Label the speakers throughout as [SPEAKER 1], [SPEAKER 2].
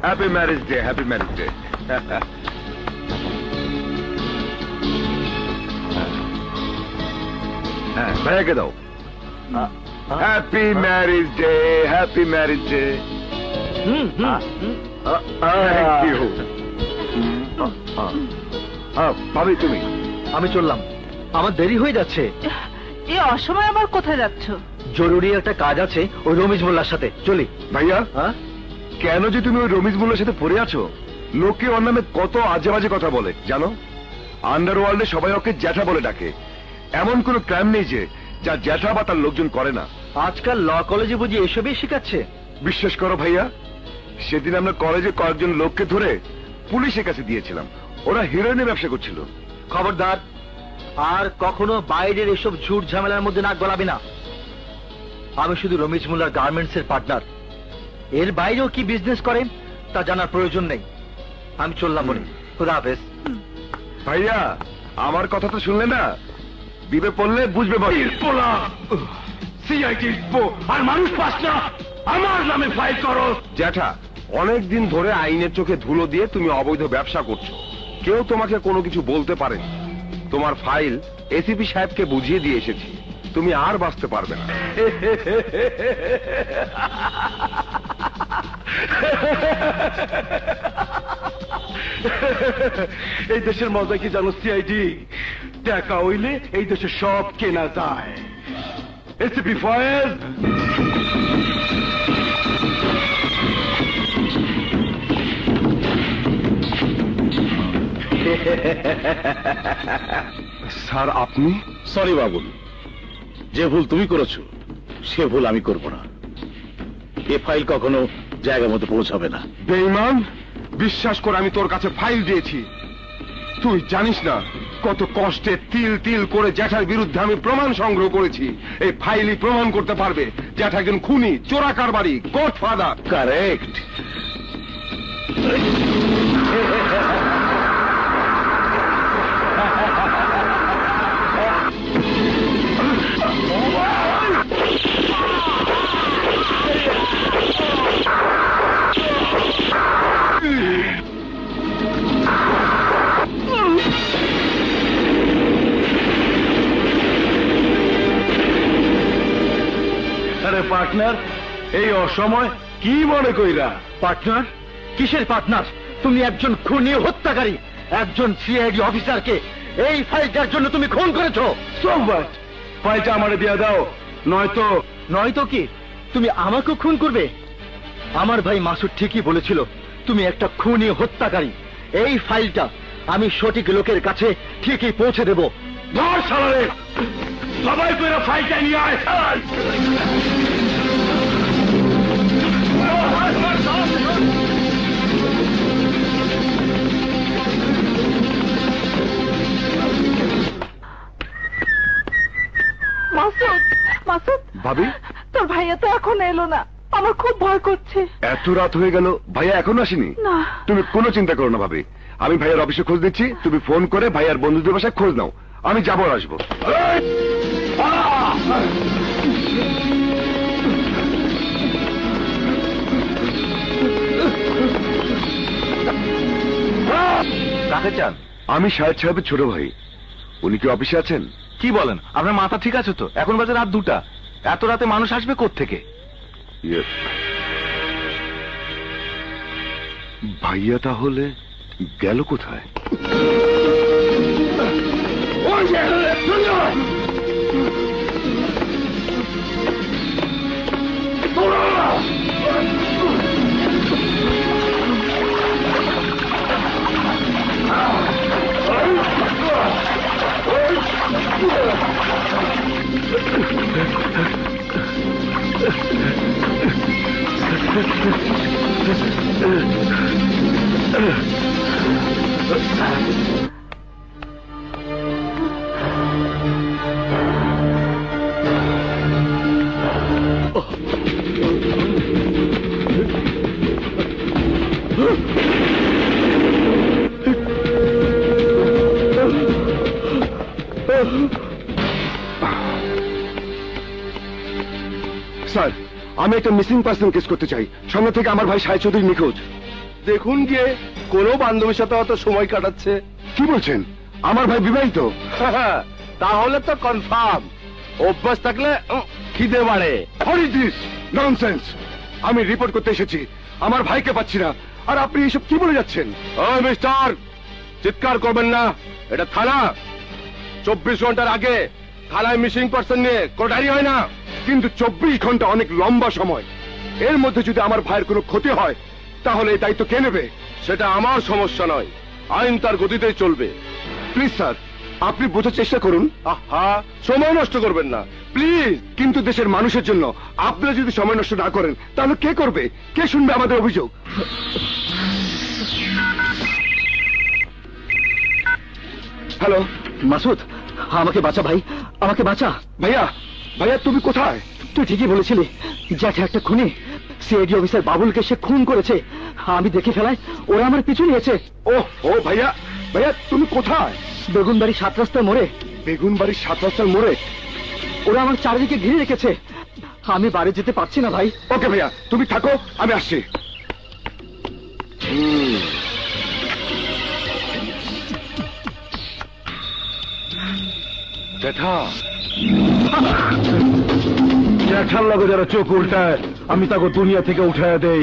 [SPEAKER 1] Happy marriage day, happy marriage day. হ্যাঁ, ভাইয়াকে দাও। Happy marriage day, happy marriage day. Thank you. ভাবি তুমি?
[SPEAKER 2] আমি চললাম, আমার দেরি হয়ে যাচ্ছে।
[SPEAKER 3] এই অসময় আবার কোথায় যাচ্ছ?
[SPEAKER 2] জরুরি একটা কাজ আছে ওই রমেশ মোল্লার সাথে, চলি।
[SPEAKER 1] ভাইয়া
[SPEAKER 2] হ্যাঁ,
[SPEAKER 1] কেন যে তুমি ওই রমেশ মোল্লার সাথে পড়ে আছো? লোকে ওর নামে কত আজে বাজে কথা বলে জানো? আন্ডারওয়ার্ল্ডে সবাই ওকে জ্যাঠা বলে ডাকে। এমন কোন ক্রাইম নেই যে যা জ্যাঠা বা তার লোকজন করে না।
[SPEAKER 2] আজকাল ল কলেজে বুঝি এসবই শেখাচ্ছে?
[SPEAKER 1] বিশ্বাস করো ভাইয়া, সেদিন আমরা কলেজে কয়েকজন লোককে ধরে পুলিশের কাছে দিয়েছিলাম। ওরা হিরোইনের ব্যবসা করছিল।
[SPEAKER 2] খবরদার, আর কখনো বাইরের এসব ঝুট ঝামেলার মধ্যে নাক গলাবি না। আমি শুধু রমেশ মোল্লার গার্মেন্টস এর পার্টনার, এর বাইরেও কি বিজনেস করেন তা জানার প্রয়োজন নেই। আমি চললাম বলে, খুদা হাফেজ।
[SPEAKER 1] ভাইয়া আমার কথা তো শুনলে না, বিবে পড়লে বুঝবে। আর মানুষ পাস না, আমার নামে ফাইল করো। জ্যাঠা, অনেক দিন ধরে আইনের চোখে ধুলো দিয়ে তুমি অবৈধ ব্যবসা করছো। কেউ তোমাকে কোনো কিছু বলতে পারে। তোমার ফাইল এসিপি সাহেবকে বুঝিয়ে দিয়ে এসেছি, তুমি আর বাঁচতে পারবে না।
[SPEAKER 4] এই দেশের মজা কি জানো সিআইডি? টাকা হইলে এই দেশে সব কেনা যায়। এসিপি ফয়েজ,
[SPEAKER 1] স্যার আপনি?
[SPEAKER 4] সরি বাবুল, যে ভুল তুমি করেছো সে ভুল আমি করব না। এ ফাইল কখনো জায়গা মতো পৌঁছাবে না।
[SPEAKER 1] বেঈমান, বিশ্বাস করে আমি তোর কাছে ফাইল দিয়েছি। তুই জানিস না কত কষ্টে তিল তিল করে জ্যাঠার বিরুদ্ধে আমি প্রমাণ সংগ্রহ করেছি। এই ফাইলই প্রমাণ করতে পারবে জ্যাঠা একজন খুনি, চোরা কারবারি, গডফাদার।
[SPEAKER 4] কারেক্ট। আরে পার্টনার, এই অসময় কি মনে কইরা?
[SPEAKER 2] পার্টনার? কিসের পার্টনার? তুমি একজন খুনি, হত্যাকারী, একজন সিআইডি অফিসারকে এই ফাইলটার জন্য তুমি খুন করেছো।
[SPEAKER 4] সোমবার ফাইলটা আমারে দিয়া দাও, নয়তো।
[SPEAKER 2] নয়তো কি তুমি আমাকে খুন করবে? আমার ভাই মাসুদ ঠিকই বলেছিল, তুমি একটা খুনি, হত্যাকারী। এই ফাইলটা আমি সঠিক লোকের কাছে ঠিকই পৌঁছে দেব।
[SPEAKER 4] ধর শালারে, সবাই কইরা ফাইলটা নিয়ে আয়।
[SPEAKER 3] মাসুদ, মাসুদ,
[SPEAKER 1] ভাবি,
[SPEAKER 3] তোর ভাইয়া তো এখন এলো না, আমার খুব ভয় করছে।
[SPEAKER 1] এত রাত হয়ে গেল, ভাইয়া এখনো আসেনি?
[SPEAKER 3] না।
[SPEAKER 1] তুমি কোনো চিন্তা করো না ভাবি, আমি ভাইয়ার অফিসে খোঁজ দিচ্ছি। তুমি ফোন করে ভাইয়ার বন্ধুদের বাসায় খোঁজ নাও, আমি যাবো আর আসবো।
[SPEAKER 2] কাকে চান?
[SPEAKER 1] আমি শাহেদ সাহেবের ছোট ভাই। উনি কি অফিসে আছেন?
[SPEAKER 2] কি বলেন? আপনার মাথা ঠিক আছে তো? এখন বাজে রাত 2টা, এত রাতে মানুষ আসবে কোত্থেকে?
[SPEAKER 1] ইয়ে, ভাইয়া তাহলে গেল কোথায়? স্যার, আমি একটা মিসিং পার্সন কেস করতে চাই। সামনে থেকে আমার ভাই শাহেদ চৌধুরী নিখোঁজ। দেখুন গিয়ে কোনো বান্ধবীর সাথে অত সময় কাটাচ্ছে।
[SPEAKER 5] কি বলছেন? আমার ভাই বিবাহিত?
[SPEAKER 1] তাহলে তো কনফার্ম। অভ্যাস থাকলে খিদে বাড়ে।
[SPEAKER 5] What is this nonsense? আমি রিপোর্ট করতে এসেছি, আমার ভাইকে পাচ্ছি না, আর আপনি এসব কি বলে যাচ্ছেন?
[SPEAKER 1] ও মিস্টার, চিৎকার করবেন না, এটা থানা। 24 ঘন্টার আগে থানায় মিসিং পারসন নিয়ে কোনো ডায়েরি হয় না।
[SPEAKER 5] কিন্তু 24 ঘন্টা অনেক লম্বা সময়। এর মধ্যে যদি আমার ভাইয়ের কোনো ক্ষতি হয় তাহলে এই দায়িত্ব কে নেবে?
[SPEAKER 1] সেটা আমার সমস্যা নয়, আইন তার গতিতেই চলবে।
[SPEAKER 5] প্লিজ স্যার, আপনি বোঝার চেষ্টা করুন।
[SPEAKER 1] আহা, সময় নষ্ট করবেন না প্লিজ।
[SPEAKER 5] কিন্তু দেশের মানুষের জন্য আপনারা যদি সময় নষ্ট না করেন তাহলে কে করবে? কে শুনবে আমাদের অভিযোগ? হ্যালো
[SPEAKER 2] মাসুদ, আমাকে বাঁচা ভাই, আমাকে বাঁচা।
[SPEAKER 5] ভাইয়া, ভাইয়া তুমি কোথায়?
[SPEAKER 2] তুই ঠিকই বলেছিলি, জ্যাঠা একটা খুনি। সিআইডি অফিসার বাবুলকে সে খুন করেছে। আমি দেখে ফেলায় ওরা আমার পিছু নিয়েছে।
[SPEAKER 5] ও ভাইয়া, ভাইয়া তুমি কোথায়?
[SPEAKER 2] বেগুনবাড়ি 7 রাস্তার মোড়ে।
[SPEAKER 5] বেগুনবাড়ির 7 রাস্তার মোড়ে?
[SPEAKER 2] ওরা আমার চারিদিকে ঘিরে রেখেছে, আমি বাড়ি যেতে পারছি না ভাই।
[SPEAKER 5] ওকে ভাইয়া, তুমি থাকো, আমি আসছি।
[SPEAKER 1] জ্যাঠা,
[SPEAKER 5] জ্যাঠার লগে যারা চোখ উল্টায় আমি তাকে দুনিয়া থেকে উঠায় দেই।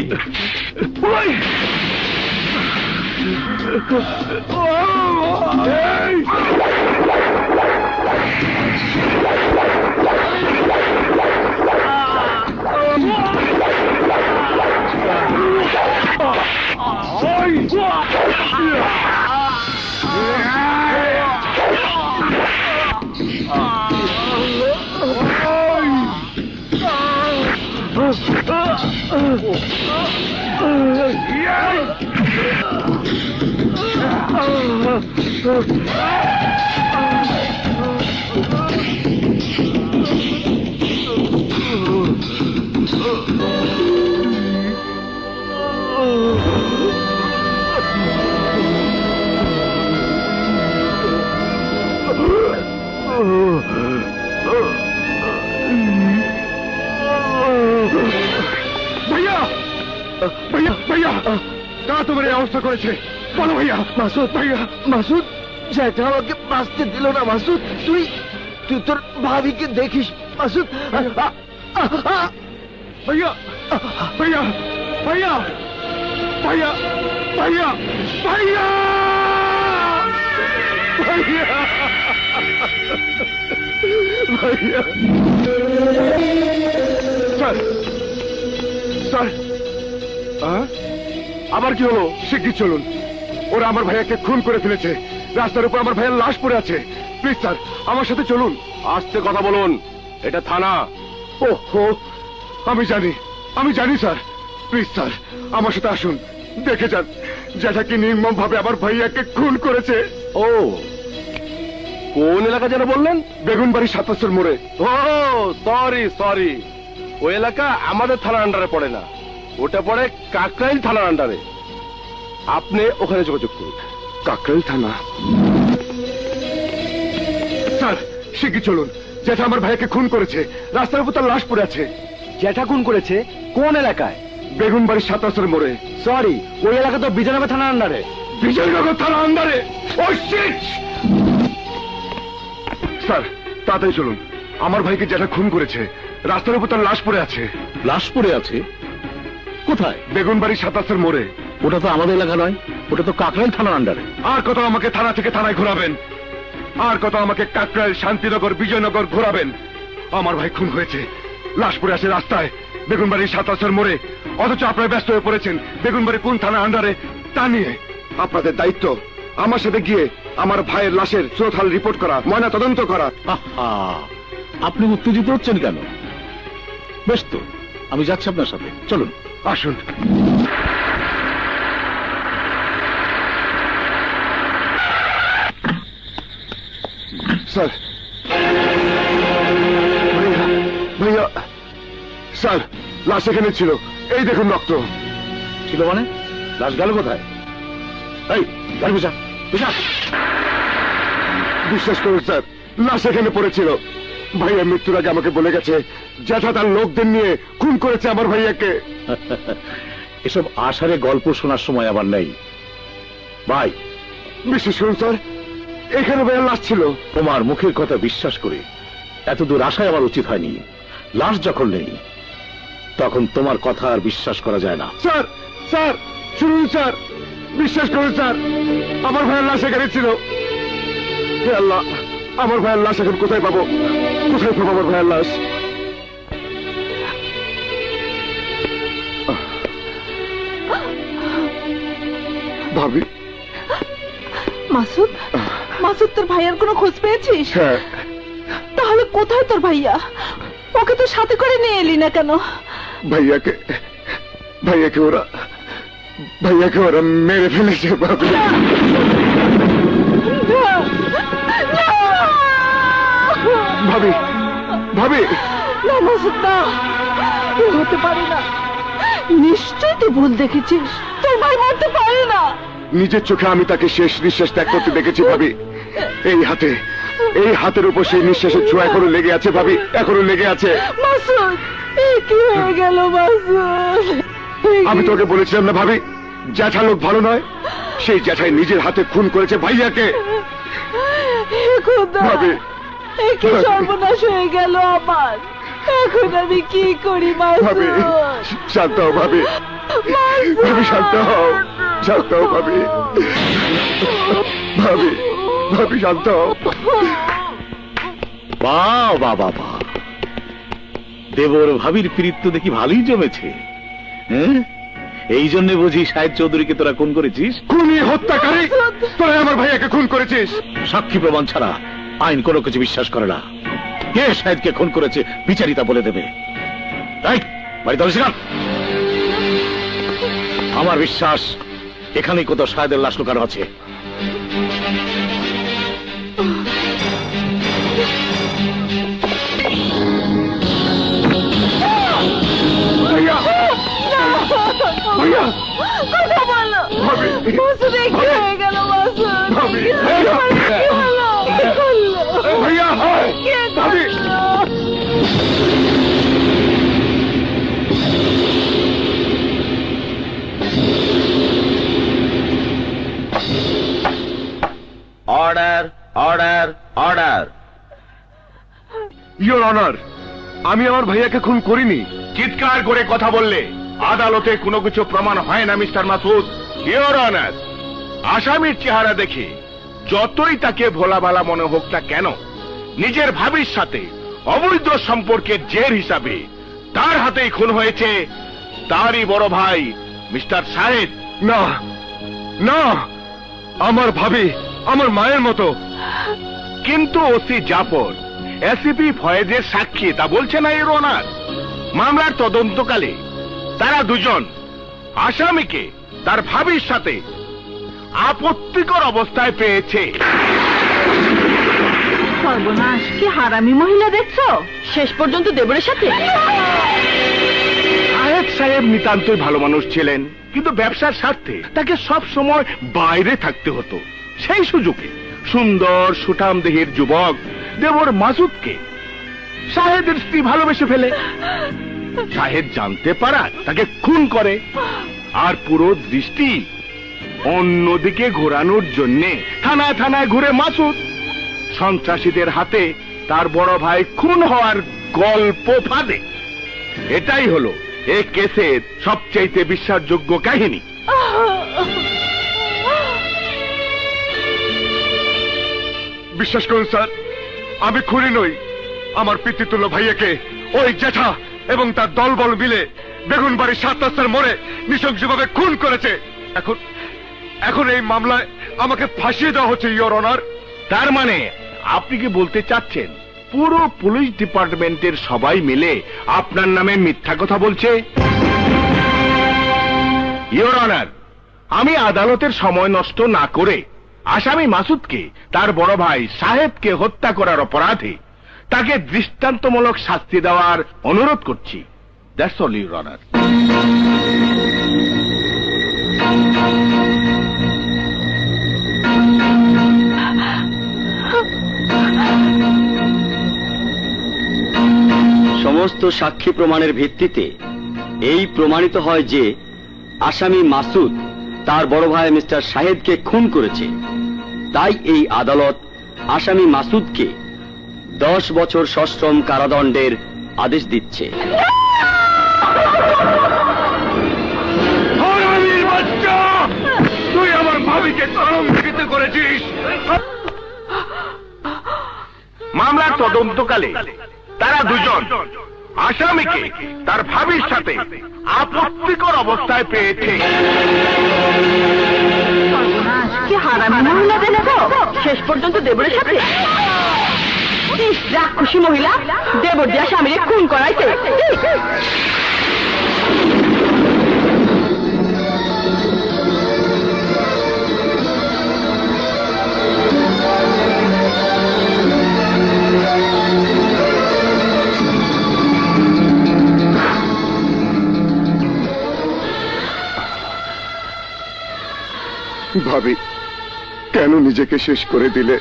[SPEAKER 5] ভাইয়া, ভাইয়া, ভাইয়া, কারা তোমার এই অবস্থা করেছে? বলো ভাইয়া।
[SPEAKER 2] মাসুদ,
[SPEAKER 5] ভাইয়া,
[SPEAKER 2] মাসুদ, জ্যাঠা আমাকে বাঁচতে দিল না। মাসুদ, তুই তোর ভাবিকে দেখিস। মাসুদ,
[SPEAKER 5] ভাইয়া, ভাইয়া, ভাইয়া, ভাইয়া, ভাইয়া, ভাইয়া, ভাইয়া, ভাইয়া। স্যার, স্যার, আবার কি হলো? শিগগির চলুন, ওরা আমার ভাইয়াকে খুন করে ফেলেছে। রাস্তার উপর আমার ভাইয়ের লাশ পড়ে আছে। প্লিজ স্যার, আমার সাথে চলুন।
[SPEAKER 1] আস্তে কথা বলুন, এটা থানা।
[SPEAKER 5] ওহো, আমি জানি স্যার। প্লিজ স্যার, আমার সাথে আসুন, দেখে যান যেটা কি নির্মম ভাবে আমার ভাইয়াকে খুন করেছে।
[SPEAKER 1] ও, কোন এলাকা যেন বললেন?
[SPEAKER 5] বেগুনবাড়ি 7 রাস্তার মোড়ে।
[SPEAKER 1] ও সরি, ওই এলাকা আমাদের থানার আন্ডারে পড়ে না, ওটা পড়ে কাকরাইল থানার আন্ডারে। আপনি ওখানে যোগাযোগ করুন।
[SPEAKER 5] কাকরাইল থানা? স্যার, শিগগির চলুন, যেটা আমার ভাইয়াকে খুন করেছে। রাস্তার উপর তার লাশ পড়ে আছে।
[SPEAKER 2] জ্যাঠা খুন করেছে কোন এলাকায়?
[SPEAKER 5] বেগুনবাড়ি 7 রাস্তার মোড়ে।
[SPEAKER 2] সরি, ওই এলাকা তো বিজয়নগর থানার আন্ডারে।
[SPEAKER 5] বিজয়নগর থানা আন্ডারে? ও শিট! স্যার, তাড়াতাড়ি চলুন, আমার ভাইকে যেটা খুন করেছে রাস্তার উপর তার লাশ পড়ে আছে।
[SPEAKER 4] লাশ পড়ে আছে? কোথায়?
[SPEAKER 5] বেগুনবাড়ি 7 রাস্তার মোড়ে।
[SPEAKER 4] ওটা তো আমাদের এলাকা নয়, ওটা তো কাকরাইল থানার আন্ডারে।
[SPEAKER 5] আর কত আমাকে থানা থেকে থানায় ঘোরাবেন? আর কত আমাকে কাকরাইল, শান্তিনগর, বিজয়নগর ঘোরাবেন? আমার ভাই খুন হয়েছে, লাশ পড়ে আছে রাস্তায় বেগুনবাড়ি 7 রাস্তার মোড়ে, অথচ আপনারা ব্যস্ত হয়ে পড়েছেন বেগুনবাড়ি কোন থানা আন্ডারে তা নিয়ে। আপনাদের দায়িত্ব আমার সাথে গিয়ে আমার ভাইয়ের লাশের শ্রোথাল রিপোর্ট করা, ময়না তদন্ত করা।
[SPEAKER 4] আহা, আপনি উত্তেজিত হচ্ছেন কেন? বেশ তো, আমি যাচ্ছি আপনার সাথে, চলুন।
[SPEAKER 5] আসুন। স্যার, ভাইয়া, স্যার, লাশ এখানে ছিল, এই দেখুন রক্ত।
[SPEAKER 4] ছিল মানে? লাশ গেল কোথায়? এই, গাড়ি পেছা, পেছা।
[SPEAKER 5] বিশ্বাস করুন স্যার, লাশ এখানে পড়েছিল। ভাইয়া মৃত্যুর আগে আমাকে বলে গেছে জ্যাঠা তার লোকদের নিয়ে খুন করেছে আমার ভাইয়াকে।
[SPEAKER 4] এসব আষাঢ়ে গল্প শোনার সময় আবার নেই। ভাই,
[SPEAKER 5] বিশ্বাস করুন স্যার, এখানে ভাইয়ের লাশ ছিল।
[SPEAKER 4] তোমার মুখের কথা বিশ্বাস করে এত দূর আসায় আমার উচিত হয়নি। লাশ যখন নেই তখন তোমার কথা আর বিশ্বাস করা যায় না।
[SPEAKER 5] স্যার, স্যার শুনুন স্যার, বিশ্বাস করুন স্যার, আমার ভাইয়ের লাশ এখানে ছিল। হে আল্লাহ, আমার ভাইয়ের লাশ এখন কোথায় পাবো? কোথায় পাবো আমার ভাইয়ের লাশ? ভাবি।
[SPEAKER 3] মাসুদ, মাসুদ তোর ভাইয়ার কোনো খোঁজ পেয়েছিস?
[SPEAKER 5] হ্যাঁ।
[SPEAKER 3] তাহলে কোথায় তোর ভাইয়া? ওকে তো সাথে করে নিয়ে এলি না কেন?
[SPEAKER 5] ভাইয়াকে ভাইয়াকে ওরা মেরে ফেলেছে ভাবি। ভাবি, ভাবি।
[SPEAKER 3] না মাসুদ, না, এ হতে পারে না। নিশ্চয় তুই ভুল দেখেছিস। তোর ভাই মরতে পারে না।
[SPEAKER 5] নিজের চোখে আমি তাকে শেষ নিঃশ্বাস ত্যাগ করতে দেখেছি ভাবি। এই হাতের উপর সেই নিঃশ্বাসের ছোঁয়া এখনো লেগে আছে ভাবি, এখনো লেগে আছে।
[SPEAKER 3] মাসুদ, এ কি হয়ে গেল মাসুদ?
[SPEAKER 5] আমি তোকে বলেছিলাম না ভাবি, জ্যাঠা লোক ভালো নয়। সেই জ্যাঠাই নিজের হাতে খুন করেছে ভাইয়াকে।
[SPEAKER 3] হে খোদা,
[SPEAKER 5] ভাবি।
[SPEAKER 3] এ কি সর্বনাশ হয়ে গেল আমার। এখন আমি কি করি
[SPEAKER 5] ভাবি,
[SPEAKER 3] মাসুদ?
[SPEAKER 5] শান্ত হও ভাবি। ভাবি শান্ত হও, শান্ত হও ভাবি। ভাবি, ভাবি শান্ত হও।
[SPEAKER 4] বাহ বাহ বাহ বাহ, দেবর ভাবির প্রীত তো দেখি ভালোই জমেছে। হ্যাঁ, এই জন্য বুঝি সাহেব চৌধুরীকে তোরা খুন করেছিস?
[SPEAKER 5] খুনি, হত্যাকারী, তোরা আমার ভাইয়াকে খুন করেছিস।
[SPEAKER 4] সাক্ষী প্রমাণ ছাড়া আইন কোনো কিছু বিশ্বাস করে না। কে সাহেবকে খুন করেছে বিচারিতা বলে দেবে। তাই বাড়ি দল ছিলাম। আমার বিশ্বাস এখানেই কোথাও সাহেবের লাশ লুকানো আছে।
[SPEAKER 5] ভাইয়া, ভাইয়া,
[SPEAKER 3] কথা বলো।
[SPEAKER 5] ভাবি।
[SPEAKER 3] মাসুদ, এ কি হয়ে গেল মাসুদ?
[SPEAKER 5] ভাবি।
[SPEAKER 3] কি হলো? কি করলো?
[SPEAKER 5] ভাইয়া,
[SPEAKER 3] কে
[SPEAKER 5] ভাবি।
[SPEAKER 3] করলো?
[SPEAKER 1] Order, order, order.
[SPEAKER 5] Your honour, আমি আমার ভাইয়াকে খুন করিনি।
[SPEAKER 1] চিৎকার করে কথা বললে আদালতে কোনো কিছু প্রমাণ হয় না মিস্টার মাসুদ। ইওর অনার, আসামির চেহারা দেখে যতই তাকে ভোলা ভালা মনে হোক না কেন, নিজের ভাবির সাথে অবৈধ সম্পর্কের জের হিসাবে তার হাতেই খুন হয়েছে তারই বড় ভাই মিস্টার সাহেদ।
[SPEAKER 5] না, না, আমার ভাবি আমার মায়ের মতো।
[SPEAKER 1] কিন্তু ওসি জাফর, এসিপি ফয়েজের সাক্ষী তা বলছে না ইওর অনার। মামলার তদন্তকালে তারা দুজন আসামিকে তার ভাবির সাথে আপত্তিকর অবস্থায় পেয়েছে।
[SPEAKER 3] সর্বনাশ, কি হারামি মহিলা দেখছো? শেষ পর্যন্ত দেবরের সাথে।
[SPEAKER 1] সাহেব নিতান্তই ভালো মানুষ ছিলেন, কিন্তু ব্যবসার স্বার্থে তাকে সব সময় বাইরে থাকতে হতো। সেই সুযোগে সুন্দর সুঠামদেহের যুবক দেবর মাসুদকে সাহেদের স্ত্রী ভালোবেসে ফেলে। সাহেদ জানতে পারা তাকে খুন করে, আর পুরো দৃষ্টি অন্যদিকে ঘোরানোর জন্য থানায় থানায় ঘুরে মাসুদ সন্ত্রাসীদের হাতে তার বড় ভাই খুন হওয়ার গল্প ফাঁদে। এটাই হলো এই কেসের সবচাইতে বিশ্বাসযোগ্য কাহিনী।
[SPEAKER 5] বিশ্বাস করুন স্যার, আমি খুনি নই। আমার পিতৃতুল্য ভাইয়াকে ওই জ্যাঠা এবং তার দলবল মিলে বেগুনবাড়ির 7 রাস্তার মোড়ে নৃশংসভাবে খুন করেছে। এখন এই মামলায় আমাকে ফাঁসিয়ে দেওয়া হচ্ছে ইওর অনার।
[SPEAKER 1] তার মানে আপনি কি বলতে চাচ্ছেন পুরো পুলিশ ডিপার্টমেন্টের সবাই মিলে আপনার নামে মিথ্যা কথা বলছে? ইওর অনার, আমি আদালতের সময় নষ্ট না করে আসামি মাসুদকে তার বড় ভাই সাহেবকে হত্যা করার অপরাধে তাকে দৃষ্টান্তমূলক শাস্তি দেওয়ার অনুরোধ করছি। That's all your honour.
[SPEAKER 6] সমস্ত সাক্ষী প্রমাণের ভিত্তিতে এই প্রমাণিত হয় যে আসামি মাসুদ তার বড় ভাই মিস্টার শাহেদকে খুন করেছে। তাই এই আদালত আসামি মাসুদকে 10 বছর সশ্রম কারাদণ্ডের আদেশ দিচ্ছে।
[SPEAKER 5] হারামির বাচ্চা, তুই আমার ভাবিকে কলঙ্কিত করেছিস। মামলার তদন্তকালে তারা দুজন আসামিকে তার ভাবির সাথে আপত্তিকর অবস্থায় পেয়েছে।
[SPEAKER 3] কি হারামি মহিলা দেনে তো শেষ পর্যন্ত দেবরের সাথে। রাক্ষসী মহিলা দেবর দিয়া স্বামীরে খুন করাইছে।
[SPEAKER 5] ভাবি, কেন নিজেকে শেষ করে দিলে?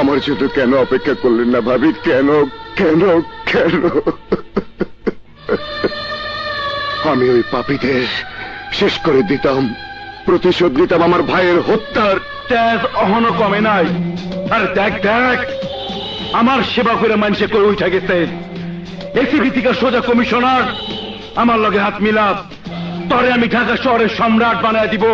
[SPEAKER 5] আমার জন্য কেন অপেক্ষা করলেন না ভাবি? কেন কেন কেন? আমি ওই পাপীদের শেষ করে দিতাম, প্রতিশোধ নিতাম আমার ভাইয়ের হত্যার। তেজ অহনো কমে নাই। আর দেখ দেখ, আমার সেবা করে মানুষে করে উঠে গেছে। এসিবি থেকে সোজা কমিশনার আমার লগে হাত মিলাপ, তরে আমি ঢাকা শহরের সম্রাট বানায় দিব।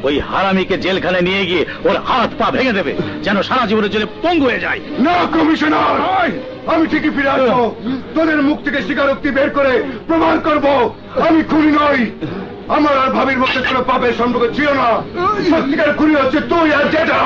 [SPEAKER 4] ওই হারামিকে জেলখানে নিয়ে গিয়ে ওর হাত পা ভেঙে দেবে, যেন সারা জীবনের জেলে পঙ্গু হয়ে যায়।
[SPEAKER 5] না কমিশনার, আমি ঠিকই ফিরে আসবো। তোদের মুখ থেকে স্বীকারোক্তি বের করে প্রমাণ করব আমি খুনি নই। আমার আর ভাবির মধ্যে কোনো পাপের সম্পর্ক ছিল না। সত্যিকার খুনি হচ্ছে তুই আর যেটা।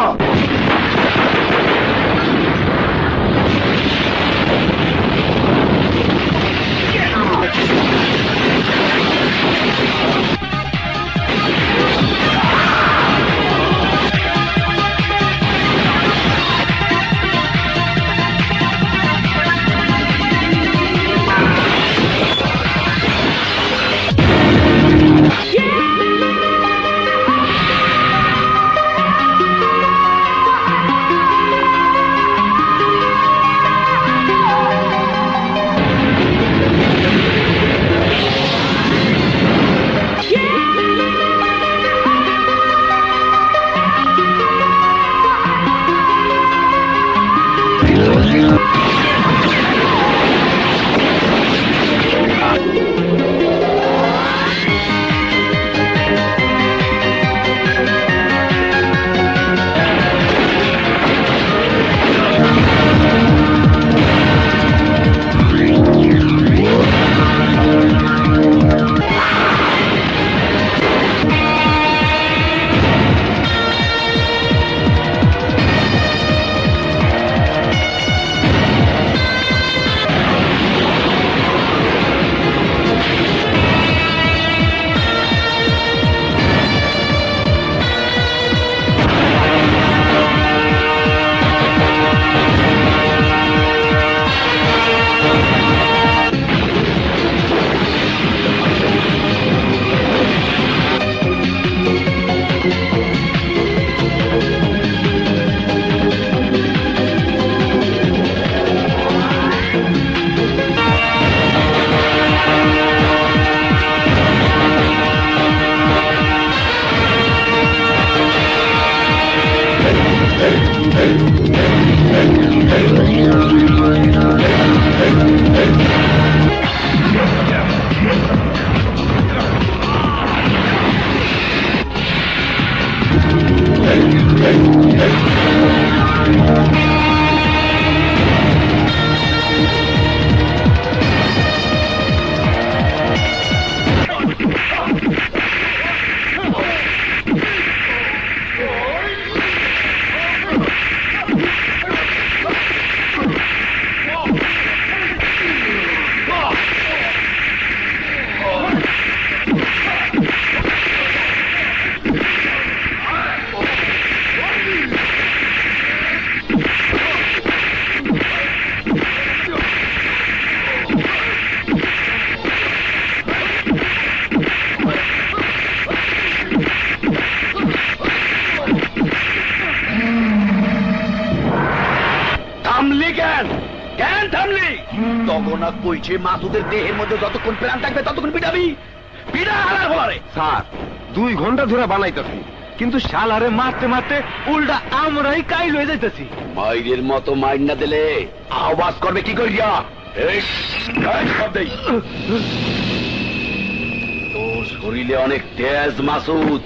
[SPEAKER 4] লগনা কইছে মাসুদের দেহের মধ্যে যতক্ষণ প্রাণ থাকবে ততক্ষণ পিটাবি। পিটা হালার বলারে।
[SPEAKER 1] স্যার 2 ঘন্টা ধরে বানাইতেছি, কিন্তু শালারে মারতে মারতে উল্টা আমরাই কাইল হয়ে যাইতেছি।
[SPEAKER 4] মাইরের মতো মাইর না দিলে আওয়াজ করবে কি করিয়া? এই সব দেই। তোর শরীরে অনেক তেজ মাসুদ,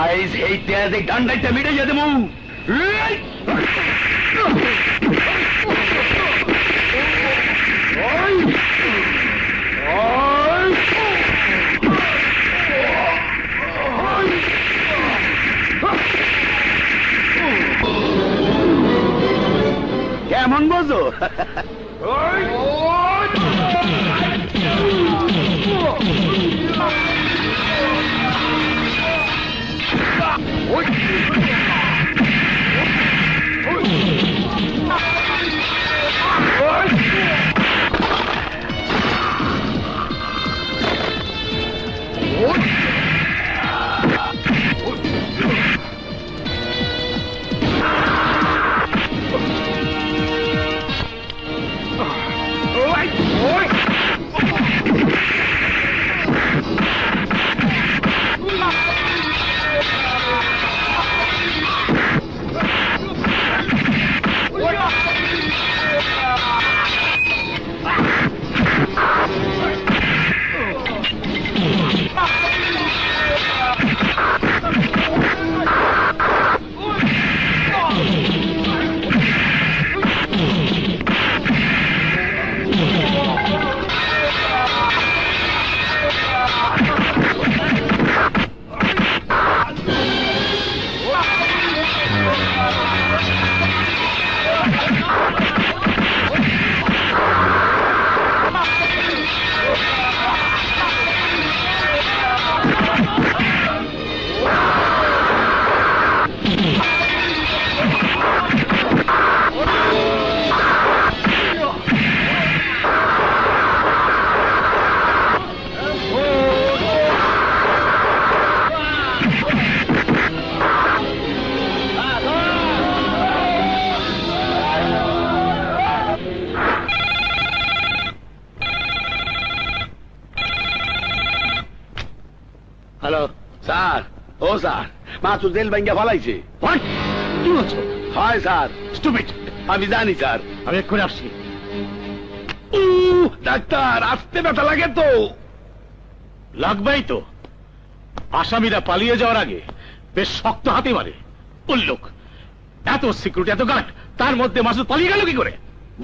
[SPEAKER 4] আইজ এই তেজ এই ডান্ডাইটা মিটে যেতে মু। কেমন বোঝো? Hello sir. ও স্যার, মাসুদ জেল ভাঙ্গা ফালাইছে।
[SPEAKER 2] কি বলছো?
[SPEAKER 4] হয় স্যার, স্টুপিড। আমি জানি স্যার।
[SPEAKER 2] আমি এক্ষুনি আসছি।
[SPEAKER 4] ডাক্তার, আসতে ব্যথা লাগে তো।
[SPEAKER 7] লাগবেই তো। আসামিরা পালিয়ে যাওয়ার আগে বেশ শক্ত হাতে মারে। উল্লুক, এত সিকিউরিটি, এত গার্ড, তার মধ্যে মাসুদ পালিয়ে গেল কি করে?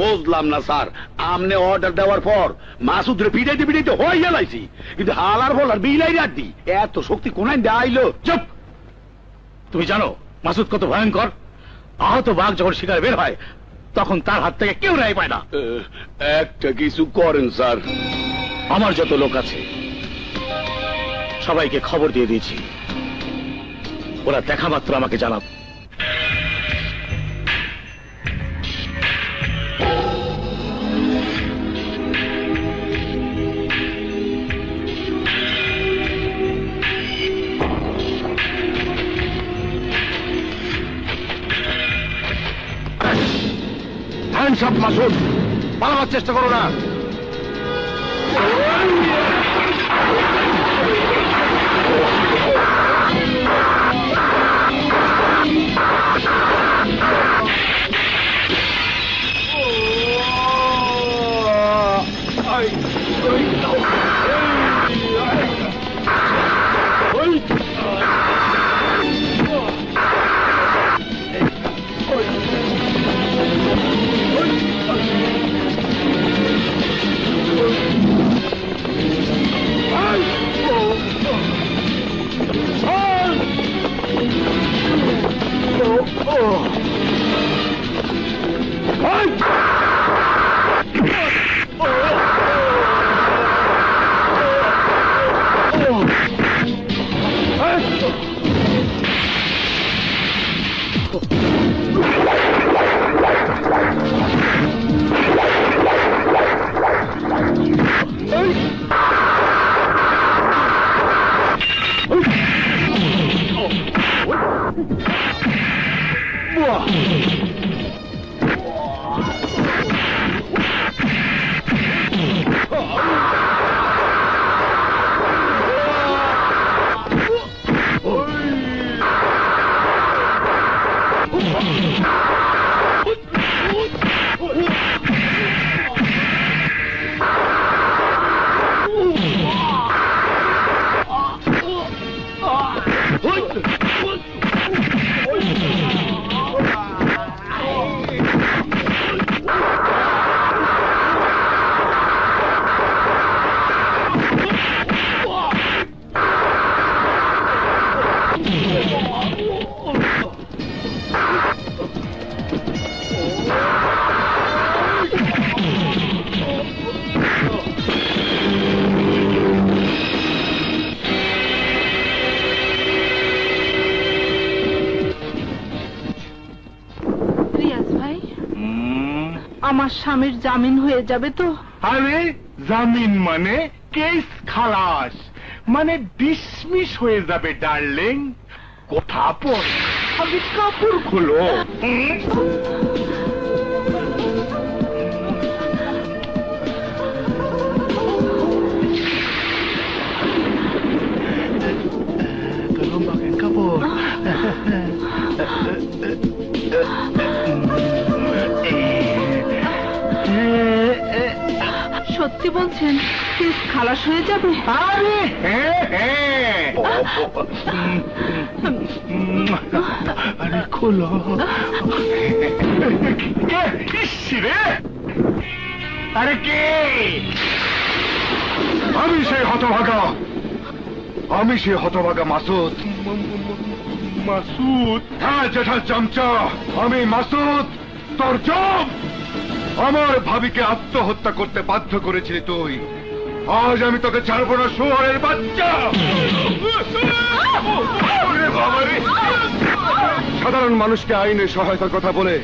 [SPEAKER 4] বুঝলাম না স্যার। আমনে অর্ডার দেওয়ার পর মাসুদরে পিটাইতে পিটাইতে হয়ে গেলাইছি, কিন্তু হালার বলার বিলাই রাখবি এত শক্তি কোনায় দেখাইলো?
[SPEAKER 7] চুপ! তুমি জানো মাসুদ কত ভয়ঙ্কর? আহত বাঘ যখন শিকার বের হয় তখন তার হাত থেকে কেউ রেহাই পায় না।
[SPEAKER 4] একটা কিছু করেন স্যার।
[SPEAKER 7] আমার যত লোক আছে সবাইকে খবর দিয়ে দিয়েছি, ওরা দেখা মাত্র আমাকে জানাবে।
[SPEAKER 1] সব মাসুদ, পালাবার চেষ্টা করো না।
[SPEAKER 3] রিয়াজ ভাই, আমার স্বামীর জামিন হয়ে যাবে তো?
[SPEAKER 5] আরে জামিন মানে কেস খালাস, মানে ডিসমিস হয়ে যাবে ডার্লিং। কথা পড়, আগে কাপড় খোলো। কাপড়
[SPEAKER 3] সত্যি বলছেন কেস খালাস হয়ে যাবে?
[SPEAKER 5] আরে আরে খোলো। রে আরে কে? আমি সেই হতভাগা, আমি সেই হতভাগা মাসুদ। মাসুদ? হ্যাঁ জেঠা চামচা, আমি মাসুদ, তোর জম। আমার ভাবিকে আত্মহত্যা করতে বাধ্য করেছিলি তুই, আজ আমি তোকে ছাড়বো না শুয়োরের বাচ্চা। সাধারণ মানুষকে আইনের সহায়তার কথা বলে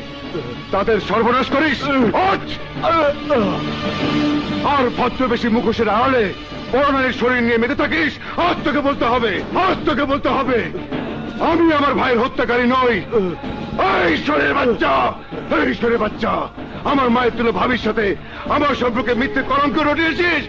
[SPEAKER 5] তাদের সর্বনাশ করিস, আর ভদ্রবেশী মুখোশের আড়ালে বড় শরীর নিয়ে মেতে থাকিস। আজ তোকে বলতে হবে, আজ তোকে বলতে হবে আমি আমার ভাইয়ের হত্যাকারী নই। এই ঈশ্বরের বাচ্চা, এই ঈশ্বরের বাচ্চা, আমার মায়ের তুলো ভাবির সাথে আমার সম্পর্কে মিথ্যে কলঙ্ক রটিয়েছিস।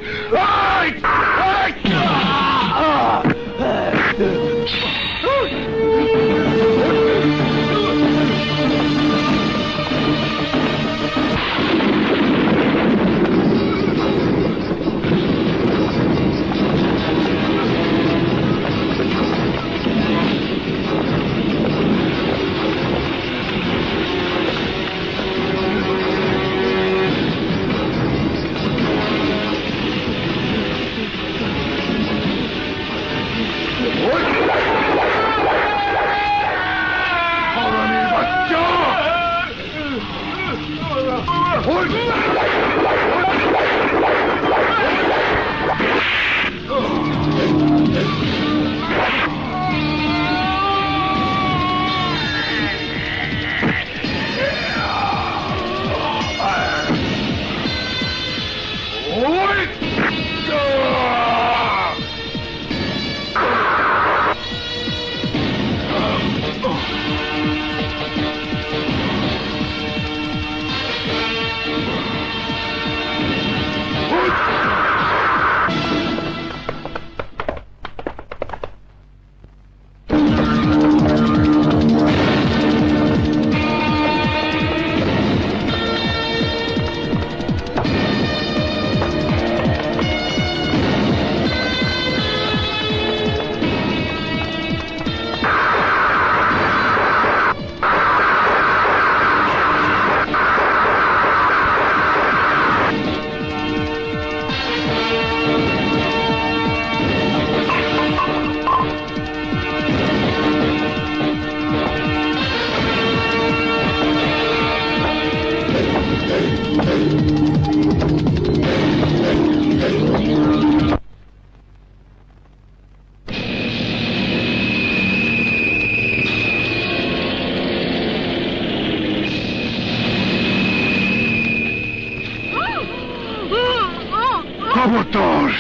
[SPEAKER 5] খবরদার,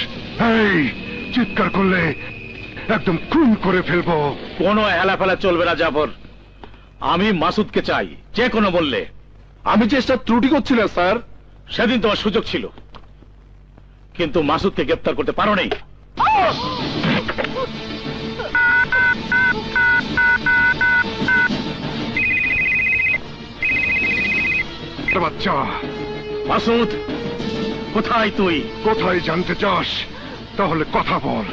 [SPEAKER 5] এই চিৎকার করলে একদম খুন করে ফেলবো।
[SPEAKER 7] কোনো হেলাফেলা চলবে না জাফর, আমি মাসুদকে চাই, যে কোনো বললে।
[SPEAKER 5] আমি চেষ্টা ত্রুটি করছি না স্যার।
[SPEAKER 7] সেদিন তোমার সুযোগ ছিল, কিন্তু মাসুদকে গ্রেপ্তার করতে পারো নাই।
[SPEAKER 5] বাচ্চা
[SPEAKER 7] মাসুদ, কোথায় তুই?
[SPEAKER 5] কোথায় জানতে চাস? তাহলে কথা বল।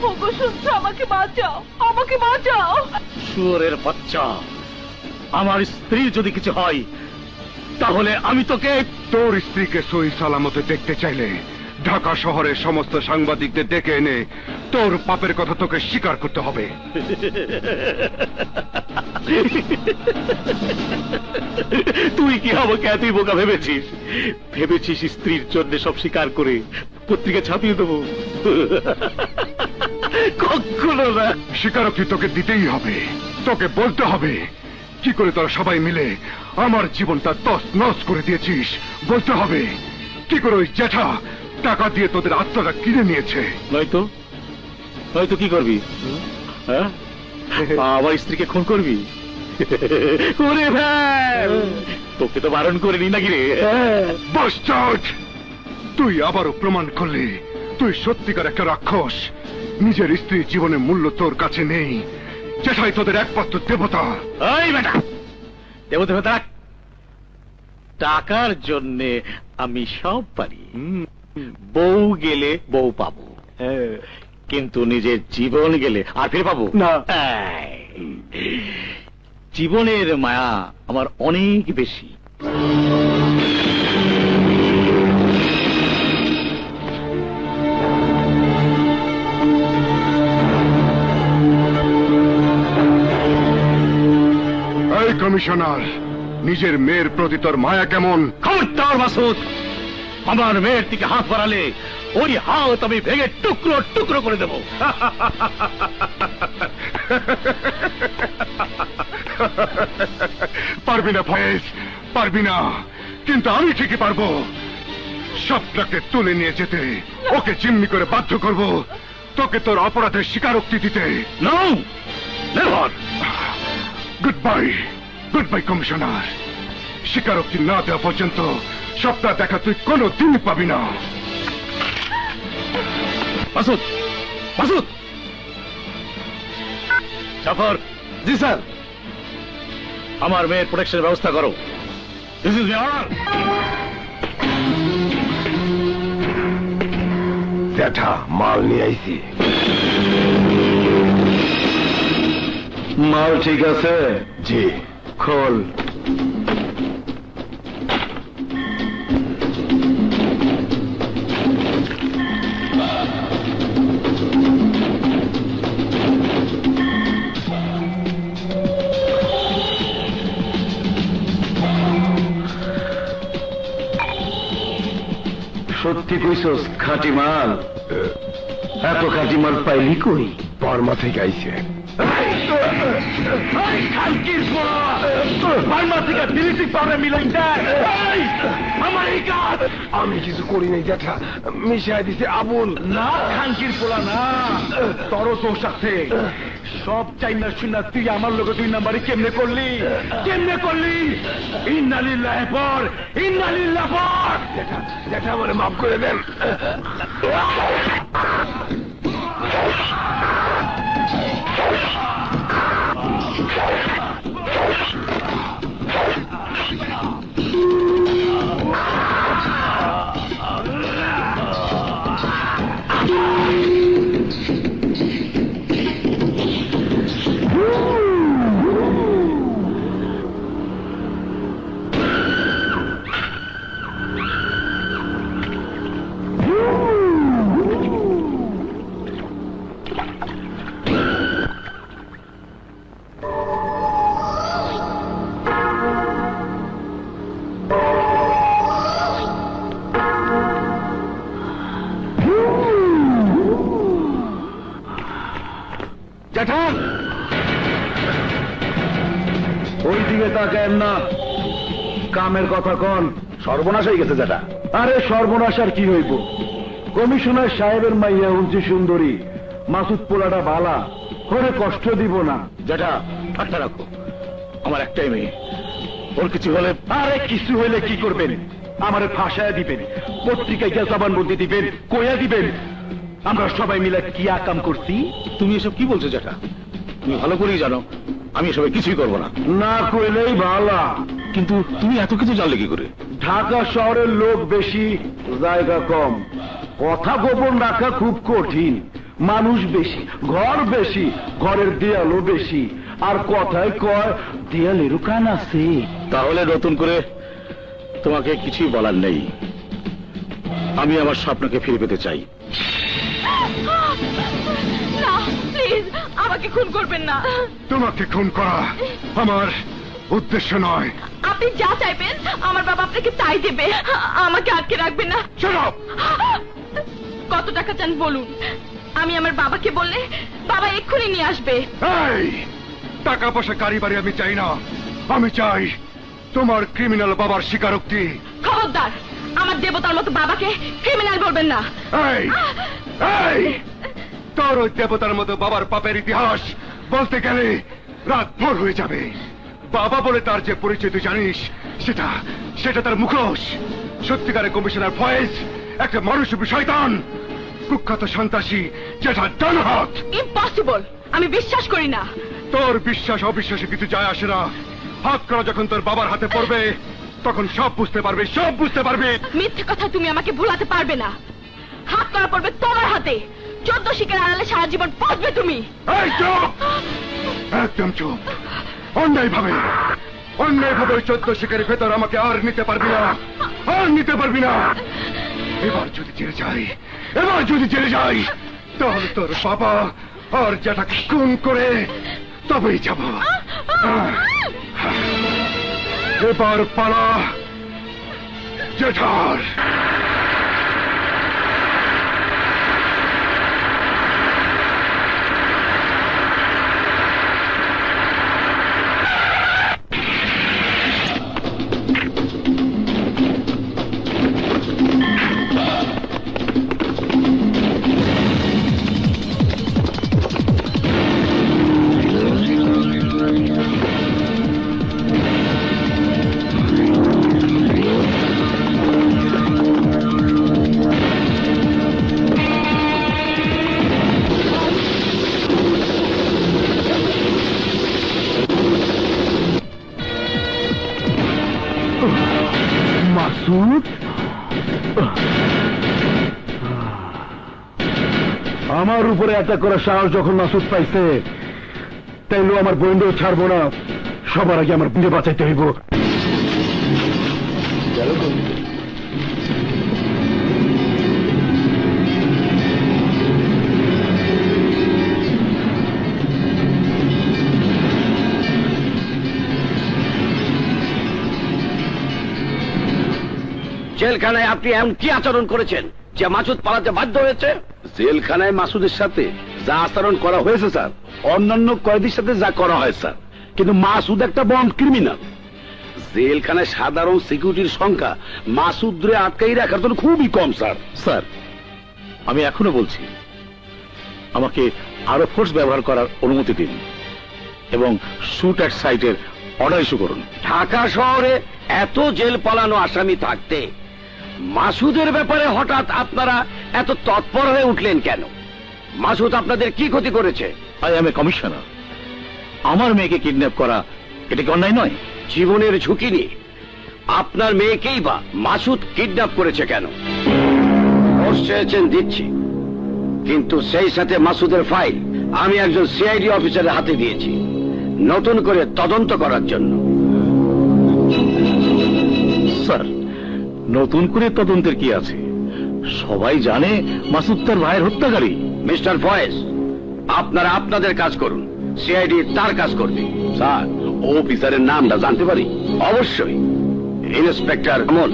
[SPEAKER 3] ওগো শুনছো, আমাকে বাঁচাও, আমাকে বাঁচাও।
[SPEAKER 7] শুয়োরের বাচ্চা, আমার স্ত্রীর যদি কিছু হয় তাহলে আমি তোকে।
[SPEAKER 5] তোর স্ত্রীকে সহি সালামতে দেখতে চাইলে ঢাকা শহরের সমস্ত সাংবাদিকদের ডেকে এনে তোর পাপের কথা তোকে স্বীকার করতে হবে।
[SPEAKER 4] তুই কি আমাকে এতই বোকা ভেবেছিস? ভেবেছিস স্ত্রীর জন্য সব স্বীকার করে পত্রিকা ছাপিয়ে দেবো? কখনো না।
[SPEAKER 5] স্বীকারোক্তি তোকে দিতেই হবে, তোকে বলতে হবে কি করে তোরা সবাই মিলে আমার জীবনটা তস নস করে দিয়েছিস। বলতে হবে কি করে ওই জ্যাঠা টাকা দিয়ে তোদের আত্মাটা কিনে নিয়েছে।
[SPEAKER 4] নয়তো নয়তো কি করবি? হ্যাঁ, আমার স্ত্রীকে খুন করবি? ওরে ভাই, তোকে তো বারণ করিনি নাকি রে?
[SPEAKER 5] বাস্টার্ড! তুই আবারও প্রমাণ করলি তুই সত্যিকার একটা রাক্ষস। নিজের স্ত্রীর জীবনের মূল্য তোর কাছে নেই। যেটাই তোদের একমাত্র দেবতা।
[SPEAKER 4] ওই বেটা, দেবতা বেটা, টাকার জন্যে আমি সব পারি। বউ গেলে বউ পাবো, কিন্তু নিজের জীবন গেলে আর ফিরে পাবো
[SPEAKER 2] না।
[SPEAKER 4] জীবনের মায়া আমার অনেক বেশি।
[SPEAKER 5] এই কমিশনার, নিজের মেয়ের প্রতি তোর মায়া কেমন?
[SPEAKER 4] খবরদার মাসুদ, আমার মেয়ের দিকে হাত বাড়ালে ওই হাত আমি ভেঙে টুকরো টুকরো করে দেবো।
[SPEAKER 5] পারবি না ফয়েজ, পারবি না। কিন্তু আমি ঠিকই পারবো। সবটাকে তুলে নিয়ে যেতে ওকে জিম্মি করে বাধ্য করব তোকে তোর অপরাধের স্বীকারোক্তি দিতে।
[SPEAKER 4] No, never.
[SPEAKER 5] Good bye, good bye commissioner. স্বীকারোক্তি না দেওয়া পর্যন্ত সবটা দেখা তুই কোনো দিন পাবি না।
[SPEAKER 4] মাসুদ, মাসুদ, জাফর।
[SPEAKER 2] জি স্যার।
[SPEAKER 4] আমার মেয়ের প্রোটেকশনের ব্যবস্থা করো। This is my order.
[SPEAKER 5] জ্যাঠা, মাল নিয়ে আইছি।
[SPEAKER 2] মাল ঠিক আছে?
[SPEAKER 5] জি।
[SPEAKER 2] খোল। সত্যি কইছস খাঁটি মাল? এত খাঁটি মাল পাইলি কই?
[SPEAKER 5] বর্মা থেকে আইছে। আমি কিছু করি নাই জ্যাঠা, মিশাই দিছে আবুল।
[SPEAKER 2] না, খানকির পোলা না, তোর দোষ আছে। সব চাইনা শুনা তুই আমার লোকে 2 নাম্বারে কেমনে করলি? কেমনে করলি? ইন্নালিল্লাহ পর, ইন্নালিল্লাহ পর।
[SPEAKER 5] জ্যাঠা, জ্যাঠা আমারে মাফ করে দেন।
[SPEAKER 2] জ্যাঠা, ওই দিকে তাকায়েন না। কামের কথা কন।
[SPEAKER 5] সর্বনাশ হয়ে গেছে জ্যাঠা।
[SPEAKER 2] আরে সর্বনাশ আর কি হইব? কমিশনার সাহেবের মাইয়া উঞ্চি সুন্দরী, মাসুদ পোলাটা বালা, ওরে কষ্ট দিব না।
[SPEAKER 4] যেটা ঠাট্টা রাখো, আমার একটাই মেয়ে, ওর কিছু হলে।
[SPEAKER 2] আরে কিছু হইলে কি করবেন? আমারে ফাঁসায় দিবেন, পত্রিকায় গিয়ে জবানবন্দি দিবেন, কইয়া দিবেন আমরা সবাই মিলে কি আকাম করছি।
[SPEAKER 4] তুমি এসব কি বলছো যেটা? তুমি ভালো করেই জানো আমি এসব কিছুই করবো না।
[SPEAKER 2] না কইলেই ভালা।
[SPEAKER 4] কিন্তু তুমি এত কিছু জানলে কি করে?
[SPEAKER 2] ঢাকা শহরের লোক বেশি, জায়গা কম, কথা গোপন রাখা খুব কঠিন। মানুষ বেশি, ঘর বেশি, ঘরের দেয়ালও বেশি, আর কথায় কয় দেয়ালেরও কান আছে।
[SPEAKER 4] তাহলে নতুন করে তোমাকে কিছুই বলার নেই।
[SPEAKER 7] আমি আমার স্বপ্নকে ফিরে পেতে চাই।
[SPEAKER 3] না প্লিজ আমাকে খুন করবেন না।
[SPEAKER 5] তোমাকে খুন করা আমার উদ্দেশ্য নয়।
[SPEAKER 3] আপনি যা চাইবেন আমার বাবা আপনাকে তাই দেবে। আমাকে আটকে রাখবেন না।
[SPEAKER 5] চলো।
[SPEAKER 3] কত টাকা চান বলুন, আমি আমার বাবাকে বললে বাবা এক্ষুনি নিয়ে আসবে।
[SPEAKER 5] এই টাকা পয়সা কারিবারি আমি চাই না, আমি চাই তোমার ক্রিমিনাল বাবার স্বীকারোক্তি।
[SPEAKER 3] খবরদার আমার দেবতার মতো বাবাকে ক্রিমিনাল বলবেন না।
[SPEAKER 5] এই এই তোর ওই দেবতার মতো বাবার পাপের ইতিহাস বলতে গেলে রাত ভোর হয়ে যাবে। বাবা বলে তার যে পরিচয় তুই জানিস, সেটা সেটা তার মুখোশ। সত্যিকারের কমিশনার ফয়েজ একটা মানুষরূপী শয়তান, কুখ্যাত সন্ত্রাসী, যেটা ডান হাত।
[SPEAKER 3] ইম্পসিবল, আমি বিশ্বাস করি না।
[SPEAKER 5] তোর বিশ্বাস অবিশ্বাসে কিছু যায় আসে না। হাত করা যখন তোর বাবার হাতে পড়বে তখন সব বুঝতে পারবে, সব বুঝতে পারবে।
[SPEAKER 3] মিথ্যে কথা তুমি আমাকে ভুলাতে পারবে না। হাত করা পড়বে তোমার হাতে। 14 শিকের আড়ালে সারা জীবন পচবে তুমি।
[SPEAKER 5] এই চুপ, একদম চুপ। অন্যায় ভাবে 14 শিকারের ভেতর আমাকে আর নিতে পারবি না, আর নিতে পারবি না। এবার যদি জেলে যাই, এবার যদি জেলে যাই, তাহলে তোর বাবা আর যেটাকে খুন করে তবেই যাব। এবার পালা জেঠার।
[SPEAKER 8] মাসুদ, আমার উপরে অ্যাটাক করার সাহস যখন মাসুদ পাইছে, তাইলেও আমার বোনকেও ছাড়বো না। সবার আগে আমার বোনকে বাঁচাইতে হইব।
[SPEAKER 6] জেলখানায় আপনি এমন কি আচরণ করেছেন যে মাসুদ পালাতে বাধ্য হয়েছে?
[SPEAKER 4] জেলখানায় মাসুদের সাথে যা আচরণ করা হয়েছে স্যার, অন্যান্য কয়েদির সাথে যা করা হয় স্যার, কিন্তু মাসুদ একটা বন্ড ক্রিমিনাল। জেলখানায় সাধারণ সিকিউরিটির সংখ্যা মাসুদরে আটকাই রাখার জন্য খুবই কম স্যার।
[SPEAKER 7] স্যার, আমি এখনো বলছি, আমাকে আরো ফোর্স ব্যবহার করার অনুমতি দিন এবং শুট অ্যাট সাইটের অর্ডার ইস্যু করুন।
[SPEAKER 6] ঢাকা শহরে এত জেল পালানো আসামি থাকতে মাসুদের ব্যাপারে হঠাৎ আপনারা এত তৎপর হয়ে উঠলেন কেন? মাসুদ আপনাদের কি ক্ষতি করেছে?
[SPEAKER 7] I M A commissioner. আমার মেয়েকে কিডন্যাপ করা এটা কি অন্যায় নয়?
[SPEAKER 6] জীবনের ঝুঁকি নিয়ে আপনার মেয়েকেই বা মাসুদ কিডন্যাপ করেছে কেন? ফোর্স চেয়েছেন দিচ্ছি, কিন্তু সেই সাথে মাসুদের ফাইল আমি একজন সিআইডি অফিসারের হাতে দিয়েছি নতুন করে তদন্ত করার জন্য।
[SPEAKER 7] স্যার, নতুন করে তদন্তের কি আছে? সবাই জানে মাসুদ তার ভাইয়ের হত্যাকারী।
[SPEAKER 6] মিস্টার ফয়েজ, আপনারা আপনাদের কাজ করুন, সিআইডি তার কাজ করবে।
[SPEAKER 4] স্যার, অফিসারের নামটা জানতে পারি?
[SPEAKER 6] অবশ্যই, ইন্সপেক্টর আমল।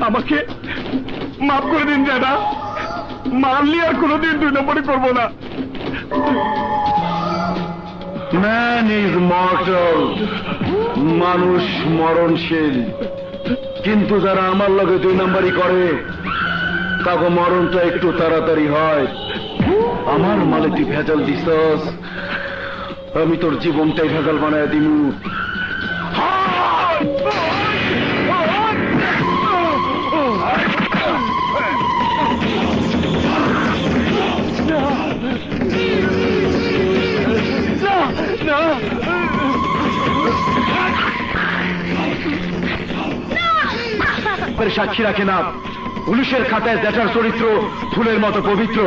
[SPEAKER 8] আমাকে মাফ করে দিন দাদা, মারলি আর কোনোদিন 2 নম্বরই করবো না। ম্যান ইজ মর্টাল, মানুষ মরণশীল, কিন্তু যারা আমার লগে 2 নম্বরই করে তাকে মরণটা একটু তাড়াতাড়ি হয়। আমার মালে তুই ভেজাল দিছস, আমি তোর জীবনটাই ভেজাল বানায় দিমু। সাক্ষী রাখে না, পুলিশের খাতায় দেখার চরিত্র ফুলের মতো পবিত্র।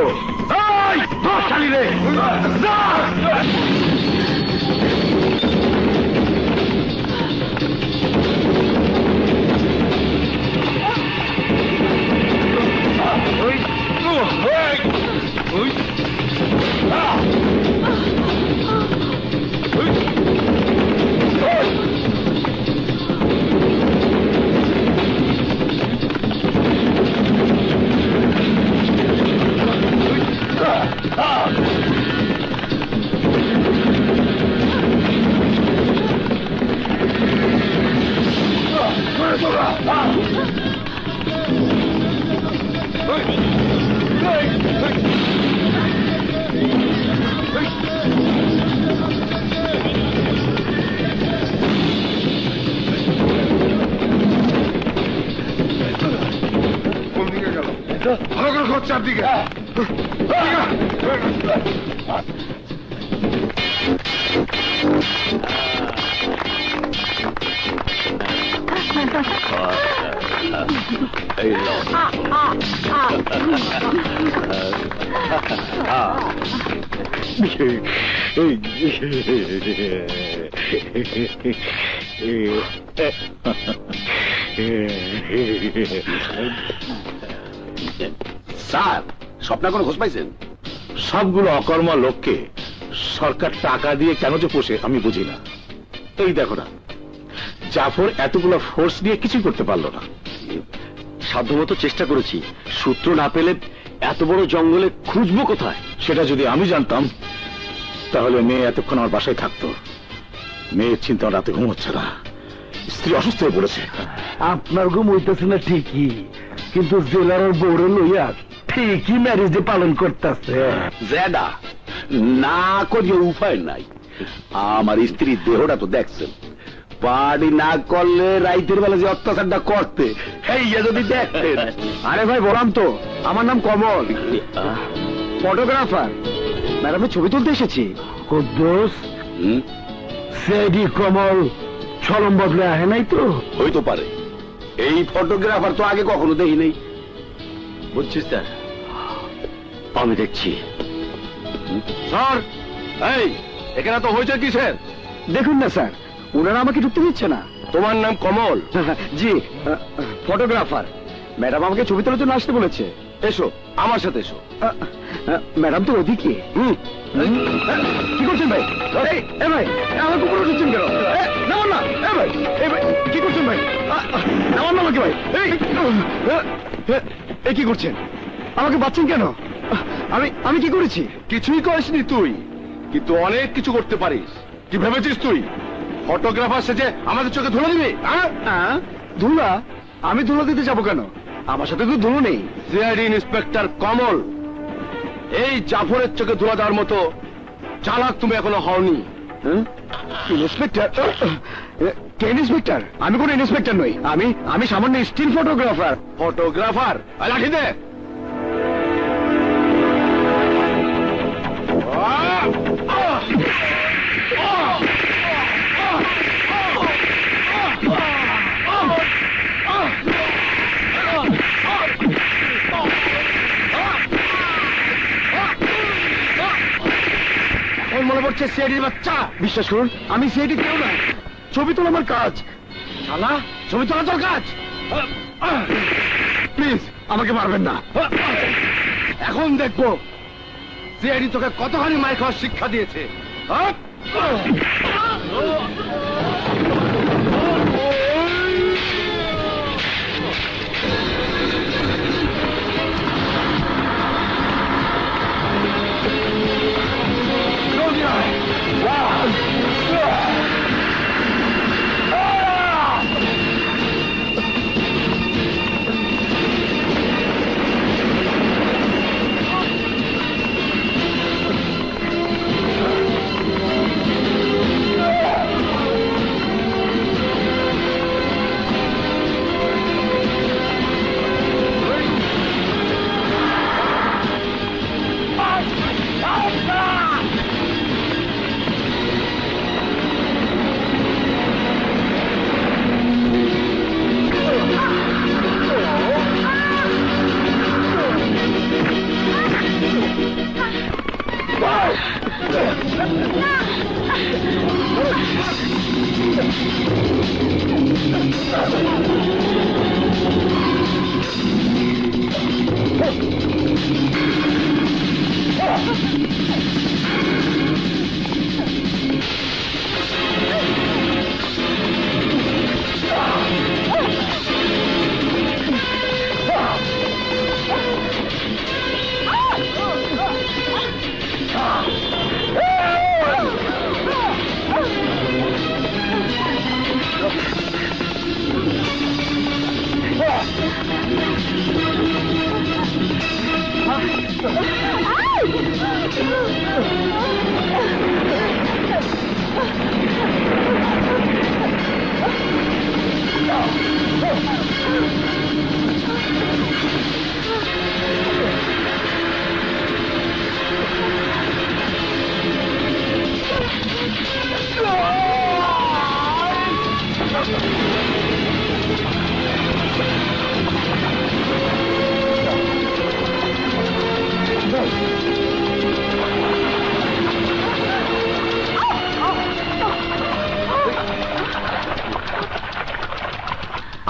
[SPEAKER 5] চারদিকে
[SPEAKER 4] স্যার স্বপ্না কোনো খোঁজ পাইছেন?
[SPEAKER 7] সবগুলো অকর্মা লোককে সরকার টাকা দিয়ে কেন যে পোষে আমি বুঝি না। এই দেখো না, জাফর এতগুলো ফোর্স দিয়ে কিছু করতে পারলো না।
[SPEAKER 6] সাধ্যমতো চেষ্টা করেছি, সূত্র না পেলে এত বড় জঙ্গলে খুঁজবো কোথায়?
[SPEAKER 7] সেটা যদি আমি জানতাম তাহলে মেয়ে এতক্ষণ আমার বাসায় থাকতো। মেয়ের চিন্তা রাতে ঘুম হচ্ছে না, স্ত্রী অসুস্থ হয়ে পড়েছে।
[SPEAKER 8] আপনার ঘুম হইতেছে না ঠিকই, কিন্তু জেলার বউরে লইয়া ঠিকই ম্যারেজ পালন করতেছে।
[SPEAKER 4] জেডা না করিয়ে উপায় নাই। আমার স্ত্রীর দেহটা তো দেখছেন, পার্টি না করলে রাইতের বেলা যে অত্যাচারটা করতে এই যদি দেখতেন।
[SPEAKER 8] আরে ভাই বললাম তো, আমার নাম কমল, ফটোগ্রাফার। ম্যাডামের ছবি তুলতে এসেছি। কুদ্দুস সেডি কমল ছলম বদলে আহে নাই তো?
[SPEAKER 4] হইতে পারে, এই ফটোগ্রাফার তো আগে কখনো দেখি নাই।
[SPEAKER 6] বুঝছিস স্যার, আমি দেখছি।
[SPEAKER 5] স্যার এই এখানে তো হয়েছে কিসের?
[SPEAKER 8] দেখুন না স্যার, ওনারা আমাকে ঢুকতে দিচ্ছে না।
[SPEAKER 5] তোমার নাম কমল?
[SPEAKER 8] জি, ফটোগ্রাফার। ম্যাডাম আমাকে ছবি তোলার জন্য আসতে বলেছে।
[SPEAKER 5] এসো আমার সাথে এসো।
[SPEAKER 8] ম্যাডাম তো ওদিকে। কি করছেন ভাই? এ ভাই, আমার কুকুর উঠছেন কেন? নামান না। ভাই কি করছেন ভাই? নামান না আমাকে ভাই। এই কি করছেন? আমাকে বাঁচছেন কেন? আমি কি করেছি?
[SPEAKER 5] কিছুই করিসনি তুই, কিন্তু অনেক কিছু করতে পারিস। কি ভেবেছিস তুই ফটোগ্রাফার সেজে আমাদের চোখে ধুলো দিবি?
[SPEAKER 8] ধুলা? আমি ধুলো দিতে যাবো কেন? আমার সাথে তো ধুলো নেই।
[SPEAKER 5] সিআইডি ইন্সপেক্টর কমল, এই জাফরের চোখে ধুলা দেওয়ার মতো চালাক তুমি এখনো হওনি।
[SPEAKER 8] ইন্সপেক্টর? কে ইন্সপেক্টর? আমি কোনো ইন্সপেক্টর নই। আমি সামান্য স্টিল ফটোগ্রাফার।
[SPEAKER 5] ফটোগ্রাফার? লাঠি দে।
[SPEAKER 8] মনে পড়ছে সিআইডির বাচ্চা। বিশ্বাস করুন, আমি সিআইডি কেউ না। ছবি তোলা আমার কাজ। শালা, ছবি তোলা তোর কাজ? প্লিজ আমাকে মারবেন না।
[SPEAKER 5] এখন দেখবো সিআইডি তোকে কতখানি মাইর খাওয়ার শিক্ষা দিয়েছে।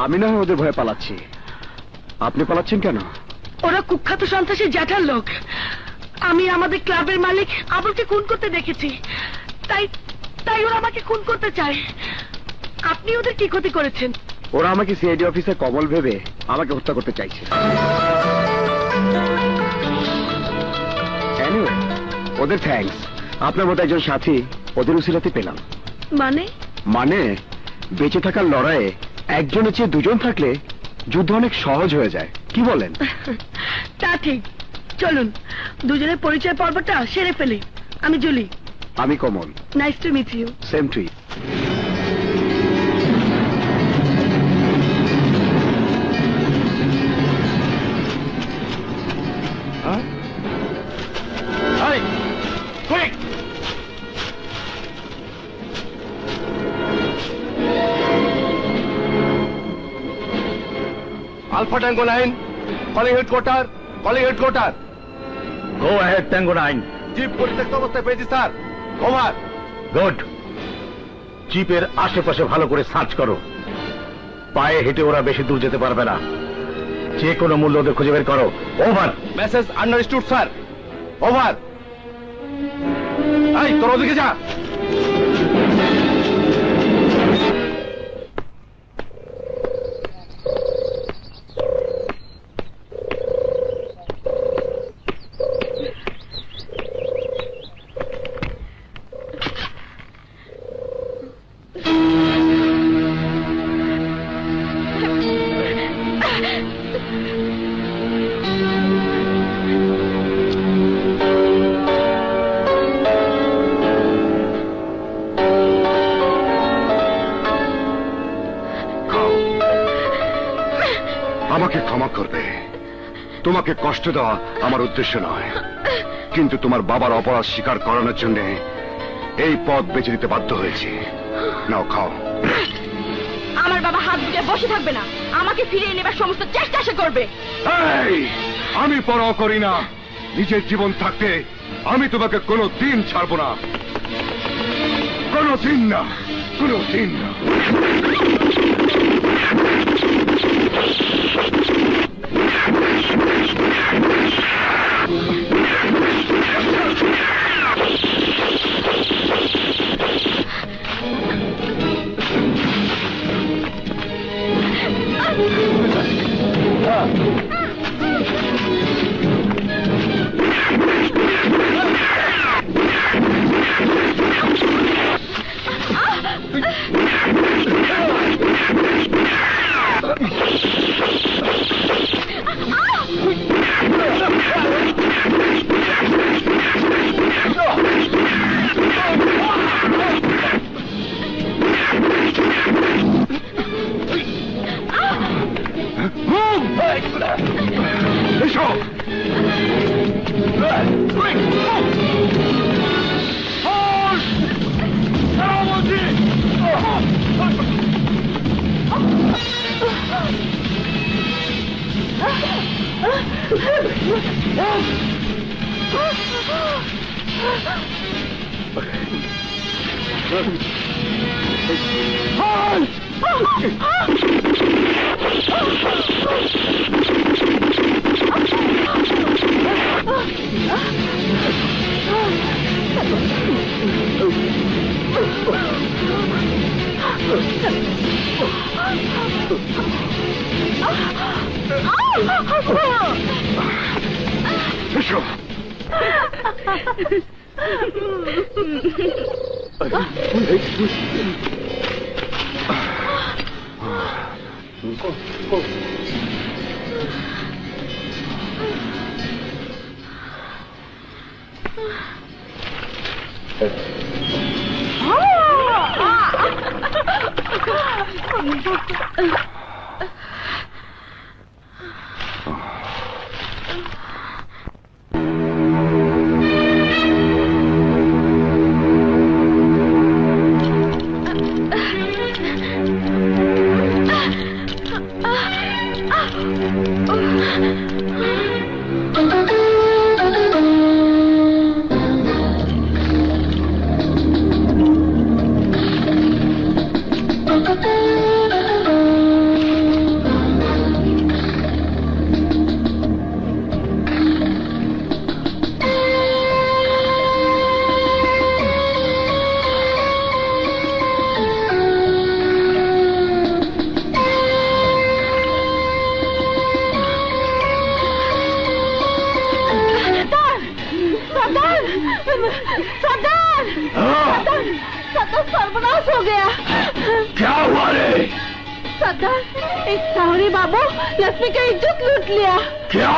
[SPEAKER 6] আমি না হয় ওদের ভয়ে পালাচ্ছি, আপনি পালাচ্ছেন কেন?
[SPEAKER 3] ওরা কুখ্যাত সন্ত্রাসী জ্যাঠার লোক। আমি আমাদের ক্লাবের মালিক আবুলকে খুন করতে দেখেছি, তাই তাই ওরা আমাকে খুন করতে চায়। আপনি ওদের কি ক্ষতি করেছেন?
[SPEAKER 6] ওরা আমাকে সিআইডি অফিসে কমল ভেবে আমাকে হত্যা করতে চাইছে। Anyway, ওদের থ্যাঙ্কস, আপনার মতো একজন সাথী ওদের উসিলাতে পেলাম। মানে বেঁচে থাকার লড়াইয়ে একজনের চেয়ে দুজন থাকলে যুদ্ধ অনেক সহজ হয়ে যায়, কি বলেন?
[SPEAKER 3] তা ঠিক। চলুন দুজনের পরিচয় পর্বটা সেরে ফেলি। আমি জুলি।
[SPEAKER 6] আমি Kamal.
[SPEAKER 3] Nice to meet you.
[SPEAKER 6] Same to you.
[SPEAKER 5] Alpha Tango 9, calling headquarter, calling headquarter.
[SPEAKER 7] Go ahead tango 9।
[SPEAKER 5] Jeep পরিত্যক্ত অবস্থায় পেয়েছি স্যার, ওভার।
[SPEAKER 7] গুড। জিপের আশেপাশে ভালো করে সার্চ করো, পায়ে হেঁটে ওরা বেশি দূর যেতে পারবে না, যে কোনো মূল্য ওদের খুঁজে বের করো। Over.
[SPEAKER 5] Message understood sir, over. এই তোর ওদিকে যা।
[SPEAKER 1] আমাকে ক্ষমা করবে, তোমাকে কষ্ট দেওয়া আমার উদ্দেশ্য নয়, কিন্তু তোমার বাবার অপরাধ স্বীকার করানোর জন্য এই পথ বেছে নিতে বাধ্য হয়েছি। নাও খাও।
[SPEAKER 3] আমার বাবা হাত গুটিয়ে বসে থাকবে না, আমাকে ফিরিয়ে নেবার সমস্ত চেষ্টা সে করবে।
[SPEAKER 1] এই, আমি পরোয়া করি না, নিজের জীবন থাকতে আমি তোমাকে কোনো দিন ছাড়বো না, কোনো দিন না, কোনো দিন না।
[SPEAKER 3] सरदार सरदार सर्वनाश हो गया।
[SPEAKER 4] क्या हुआ रे?
[SPEAKER 3] सरदार एक सावरी बाबू लक्ष्मी का इज्जत लूट लिया।
[SPEAKER 4] क्या?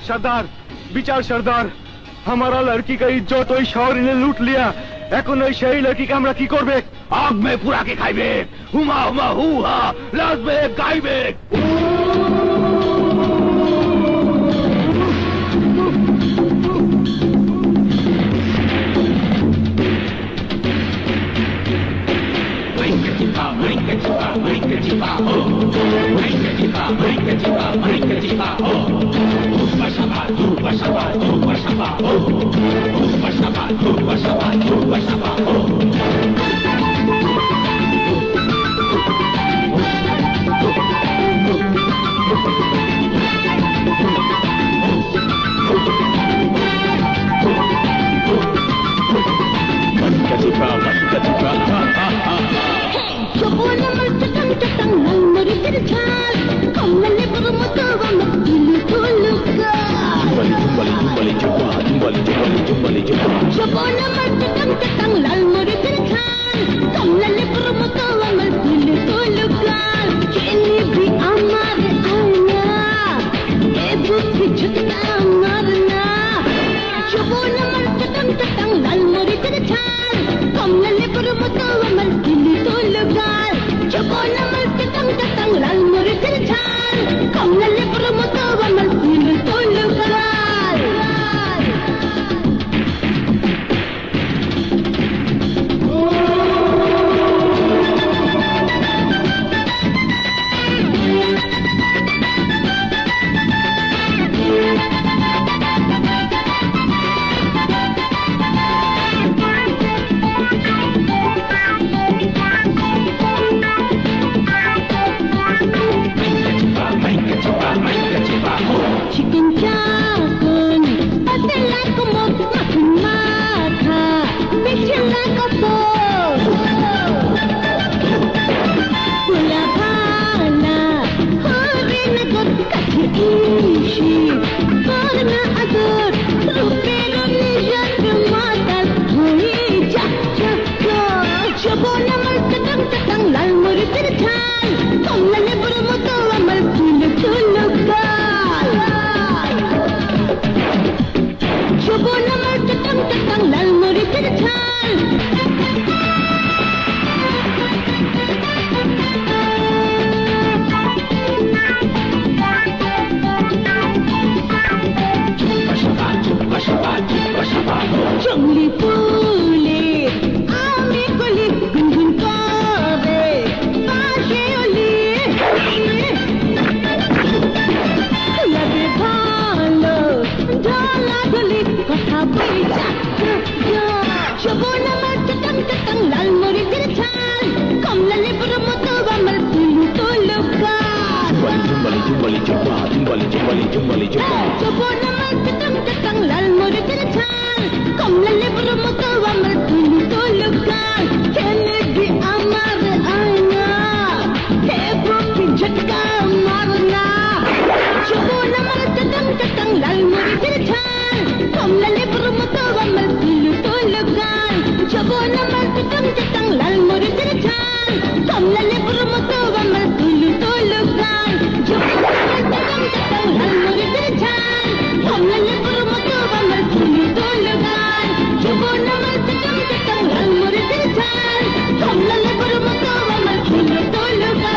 [SPEAKER 5] सरदार विचार सरदार हमारा लड़की का इज्जत ওই শহরে লুট লিয়া এখন ওই সেই লড়কি আমরা কি করবে
[SPEAKER 4] आग में पूरा के खाइबे हुमा हुमा हुआ लाजबे गाइबे
[SPEAKER 3] Come
[SPEAKER 9] যৌবন আমার চটং চটং লাল মরিচের ঝাল কমলা লেবুর মতো আমার তুলু তুলু গাল খেলে দি আমার আয়না হে বুকি ঝটকা মারনা যৌবন আমার চটং চটং লাল মরিচের ঝাল কমলা লেবুর মতো আমার তুলু তুলু গাল যৌবন আমার চটং চটং লাল মরিচের ঝাল কমলা লেবুর মতো আমার তুলু তুলু গাল যৌবন আমার চটং চটং লাল মরিচের ঝাল কমলা লেবুর মতো আমার তুলু তুলু গাল যৌবন আমার চটং চটং লাল মরিচের ঝাল কমলা লেবুর মতো আমার তুলু তুলু গাল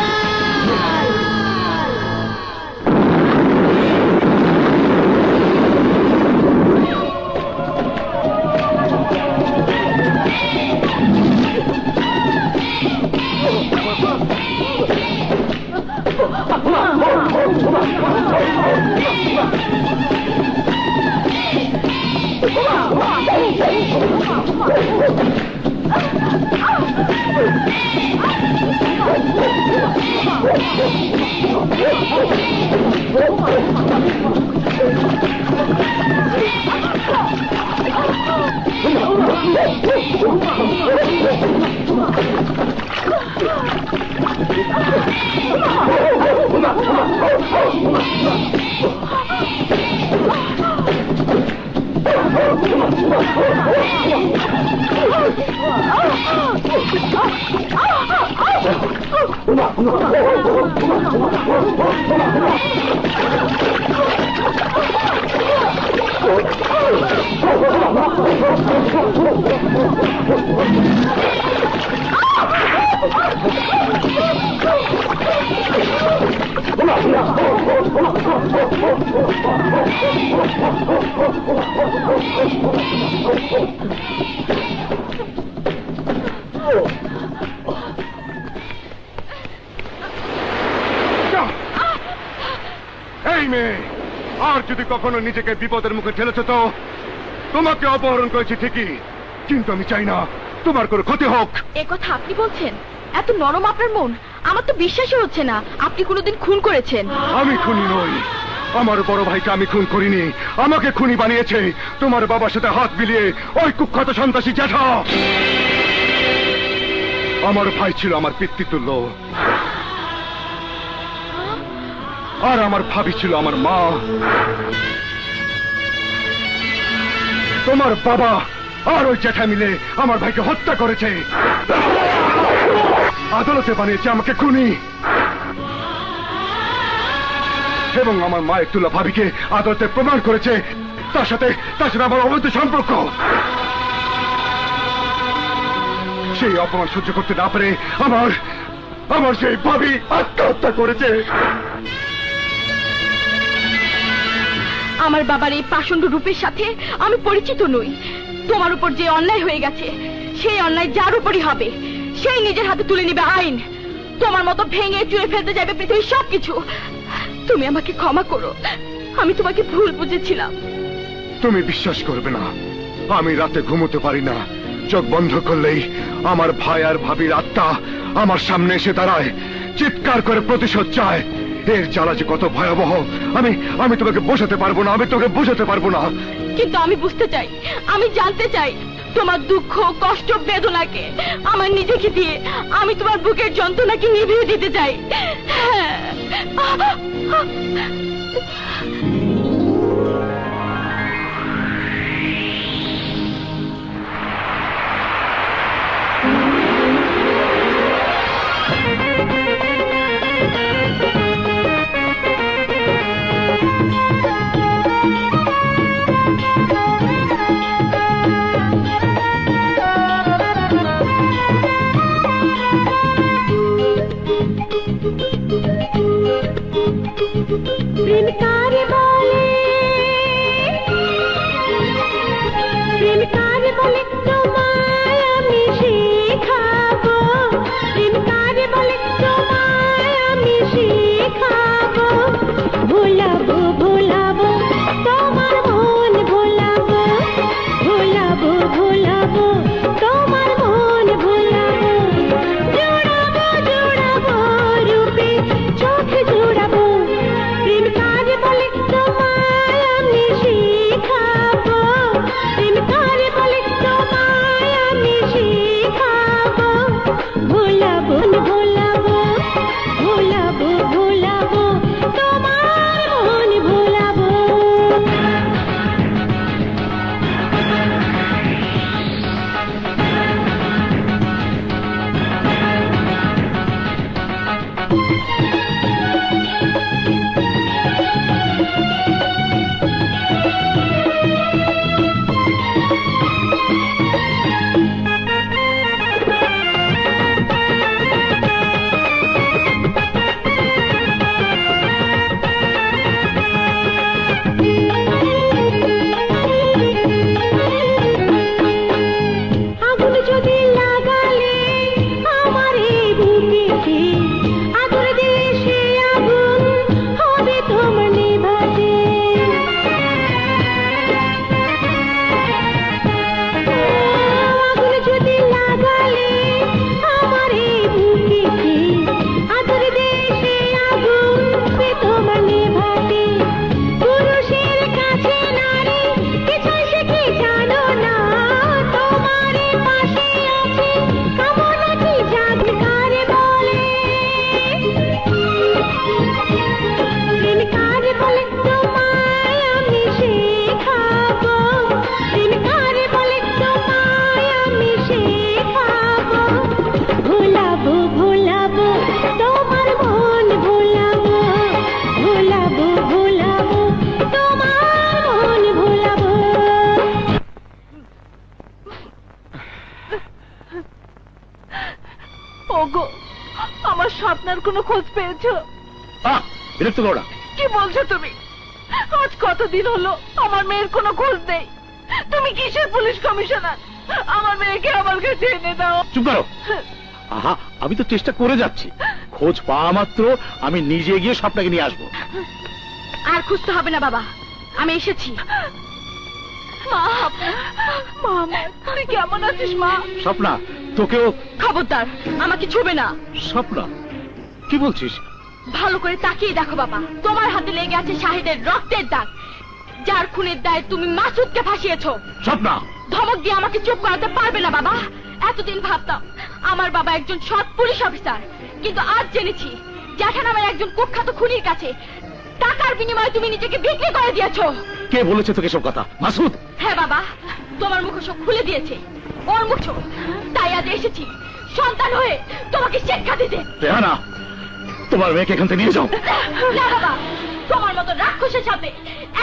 [SPEAKER 5] এই মেয়ে, আর যদি কখনো নিজেকে বিপদের মুখে ঠেলেছো তো তোমাকে অপহরণ করেছি ঠিকই, কিন্তু আমি চাই না তোমার কোনো ক্ষতি হোক।
[SPEAKER 3] এ কথা আপনি বলছেন? এত নরম আপনার মন, আমার তো বিশ্বাসই হচ্ছে না আপনি কোনোদিন খুন করেছেন।
[SPEAKER 5] আমি খুনি নই, আমার বড় ভাইকে আমি খুন করিনি, আমাকে খুনি বানিয়েছে তোমার বাবার সাথে হাত মিলিয়ে ওই কুখ্যাত সন্ত্রাসী জ্যাঠা। আমার ভাই ছিল আমার পিতৃতুল্য, আর আমার ভাবি ছিল আমার মা। তোমার বাবা আর ওই জ্যাঠা মিলে আমার ভাইকে হত্যা করেছে, আদালতে বানিয়েছে আমাকে খুনি, এবং আমার মা একতুল্লাহ ভাবিকে আদালতে প্রমাণ করেছে তার সাথে আমার অবৈধ সম্পর্ক। সেই অপমান সহ্য করতে না পেরে আমার সেই ভাবি আত্মহত্যা করেছে।
[SPEAKER 3] আমার বাবার এই পাষণ্ড রূপের সাথে আমি পরিচিত নই। তোমার উপর যে অন্যায় হয়ে গেছে সেই অন্যায় যার উপরই হবে সেই নিজের হাতে তুলে নেবে আইন। তোমার মতো ভেঙে চুরে ফেলতে যাবে পৃথিবীর সবকিছু। তুমি আমাকে ক্ষমা করো, আমি তোমাকে ভুল বুঝেছিলাম।
[SPEAKER 5] তুমি বিশ্বাস করবে না, আমি রাতে ঘুমোতে পারি না, চোখ বন্ধ করলেই আমার ভাই আর ভাবির আত্মা আমার সামনে এসে দাঁড়ায়, চিৎকার করে প্রতিশোধ চায়। এর জ্বালা যে কত ভয়াবহ আমি তোমাকে বোঝাতে পারবো না, আমি তোকে বোঝাতে পারবো না।
[SPEAKER 3] কিন্তু আমি বুঝতে চাই, আমি জানতে চাই তোমার দুঃখ কষ্ট বেদনাকে আমার নিজেকে দিয়ে আমি তোমার বুকের যন্ত্রণাকে নিভিয়ে দিতে চাই। কোনো খোঁজ পেয়েছো?
[SPEAKER 7] বিরক্ত করো না।
[SPEAKER 3] কি বলছো তুমি? আজ কতদিন হলো আমার মেয়ের কোনো খোঁজ নেই। তুমি কিসের পুলিশ কমিশনার? আমার মেয়েকে আমার কাছে এনে দাও।
[SPEAKER 7] চুপ করো। আহা, আমি তো চেষ্টা করে যাচ্ছি। খোঁজ পাওয়া মাত্র আমি নিজে গিয়ে স্বপ্নাকে নিয়ে আসবো।
[SPEAKER 3] আর খুঁজতে হবে না বাবা, আমি এসেছি। মা, তুই কেমন আছিস মা?
[SPEAKER 7] স্বপ্না, তোকেও।
[SPEAKER 3] খবরদার, আমাকে ছুবে না।
[SPEAKER 7] স্বপ্না, কি বলছিস?
[SPEAKER 3] ভালো করে তাকিয়ে দেখো বাবা, তোমার হাতে লেগে আছে শাহিদের রক্তের দাগ, যার খুনের দায়ে তুমি মাসুদকে ফাঁসিয়েছো।
[SPEAKER 7] স্বপ্না,
[SPEAKER 3] ধমক দিয়ে আমাকে চুপ করাতে পারবে না বাবা। এতদিন ভাবতাম আমার বাবা একজন সৎ পুলিশ অফিসার, কিন্তু আজ জেনেছি জ্যাঠা নামের একজন কুখ্যাত খুনির কাছে টাকার বিনিময়ে তুমি নিজেকে বিক্রি করে দিয়েছো।
[SPEAKER 7] কে বলেছে তোকে সব কথা? মাসুদ?
[SPEAKER 3] হ্যাঁ বাবা, তোমার মুখ সব খুলে দিয়েছে ওর মুখ। তাই আজ এসেছি সন্তান হয়ে তোমাকে শিক্ষা দিতে।
[SPEAKER 7] রেহানা, তোমার মেয়েকে এখান থেকে নিয়ে যাও।
[SPEAKER 3] না বাবা, তোমার মতো রাক্ষসের সাথে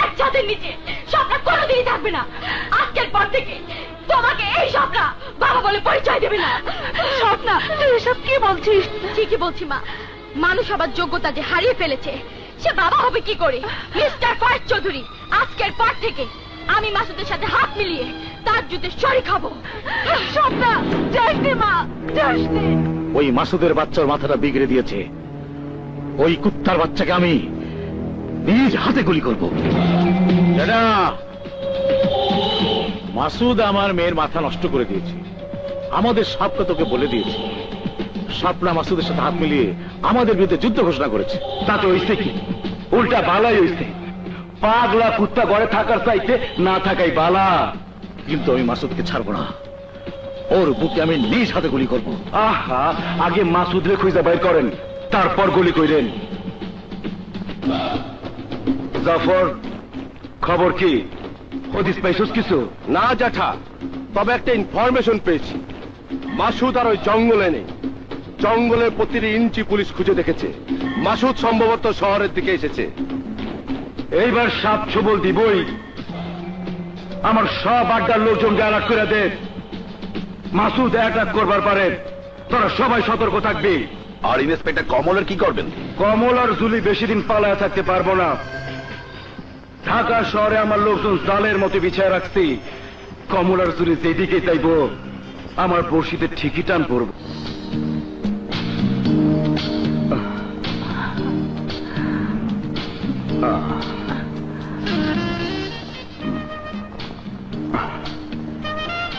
[SPEAKER 3] এক ছাদের নিচে স্বপ্না কোনোদিনই থাকবে না। আজকের পর থেকে তোমাকে এই স্বপ্না বাবা বলে পরিচয় দেবে না। স্বপ্না, তুই এসব কি বলছিস? ঠিকই বলছি মা, মানুষ আবার যোগ্যতা যে হারিয়ে ফেলেছে সে বাবা হবে কি করে? মিস্টার ফয়েজ চৌধুরী, আজকের পর থেকে আমি মাসুদের সাথে হাত মিলিয়ে তার যুদ্ধে শরীক হব। স্বপ্না, যাসনি মা, যাসনি।
[SPEAKER 7] ওই মাসুদের বাচ্চার মাথাটা বিগড়ে দিয়েছে। ওই কুত্তার বাচ্চাকে আমি নিজ হাতে গুলি করব। দাদা, মাসুদ আমার মেয়ের মাথা নষ্ট করে দিয়েছে। আমাদের সবটা তোকে বলে দিয়েছে। স্বপ্না মাসুদের সাথে হাত মিলিয়ে আমাদের বিরুদ্ধে যুদ্ধ ঘোষণা করেছে।
[SPEAKER 4] তাতে হইছে কি? উল্টা বালাই হইছে। পাগলা কুত্তা ঘরে থাকার চাইতে না থাকাই বালা।
[SPEAKER 7] কিন্তু আমি মাসুদকে ছাড়বো না। ওর বুকে আমি নিজ হাতে গুলি করব।
[SPEAKER 4] আহা, আগে মাসুদরে খুঁজে বাইর করেন, তারপর গুলি কইরেন। জাফর, খবর কি? হদিস পাইছস কিছু?
[SPEAKER 1] না জ্যাঠা, তবে একটা ইনফরমেশন পেয়েছি। মাসুদ আর ওই জঙ্গলে নেই। জঙ্গলের প্রতিটি ইঞ্চি পুলিশ খুঁজে দেখেছে। মাসুদ সম্ভবত শহরের দিকে এসেছে।
[SPEAKER 4] এইবার সাপ ছবল দিবই। আমার সব আড্ডার লোকজনকে অ্যালার্ট করে দে। মাসুদ অ্যাটাক করবার পারে, তোরা সবাই সতর্ক থাকবি।
[SPEAKER 1] আর ইন্সপেক্টর কমলের কি করবেন?
[SPEAKER 4] কমল আর জুলি বেশি দিন পালায় থাকতে পারবো না। ঢাকা শহরে আমার লোকজন জালের মতো বিছায় রাখছি। কমল আর জুলি যেদিকে চাইব আমার বড়শিতে ঠিকই টান পড়ব।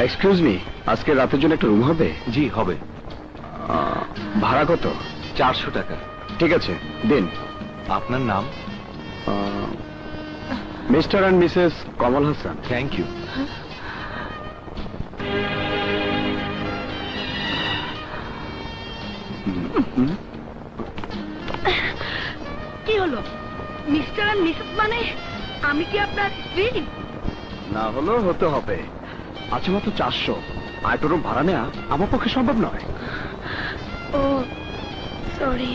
[SPEAKER 1] এক্সকিউজ মি, আজকে রাতের জন্য একটা রুম হবে?
[SPEAKER 4] জি হবে।
[SPEAKER 1] ভাড়া কত?
[SPEAKER 4] 400 টাকা।
[SPEAKER 1] ঠিক আছে, দিন।
[SPEAKER 4] আপনার নাম?
[SPEAKER 1] Mr and Mrs Kamal Hasan.
[SPEAKER 4] Thank you.
[SPEAKER 3] কি হলো? মিস্টার আর মিসেস মানে আমি কি আপনার স্ত্রী?
[SPEAKER 1] না হলেও হতে হবে। আছে মাত্র 400। আয়টো রুম ভাড়া নেওয়া আমার পক্ষে সম্ভব নয়।
[SPEAKER 3] ও সরি।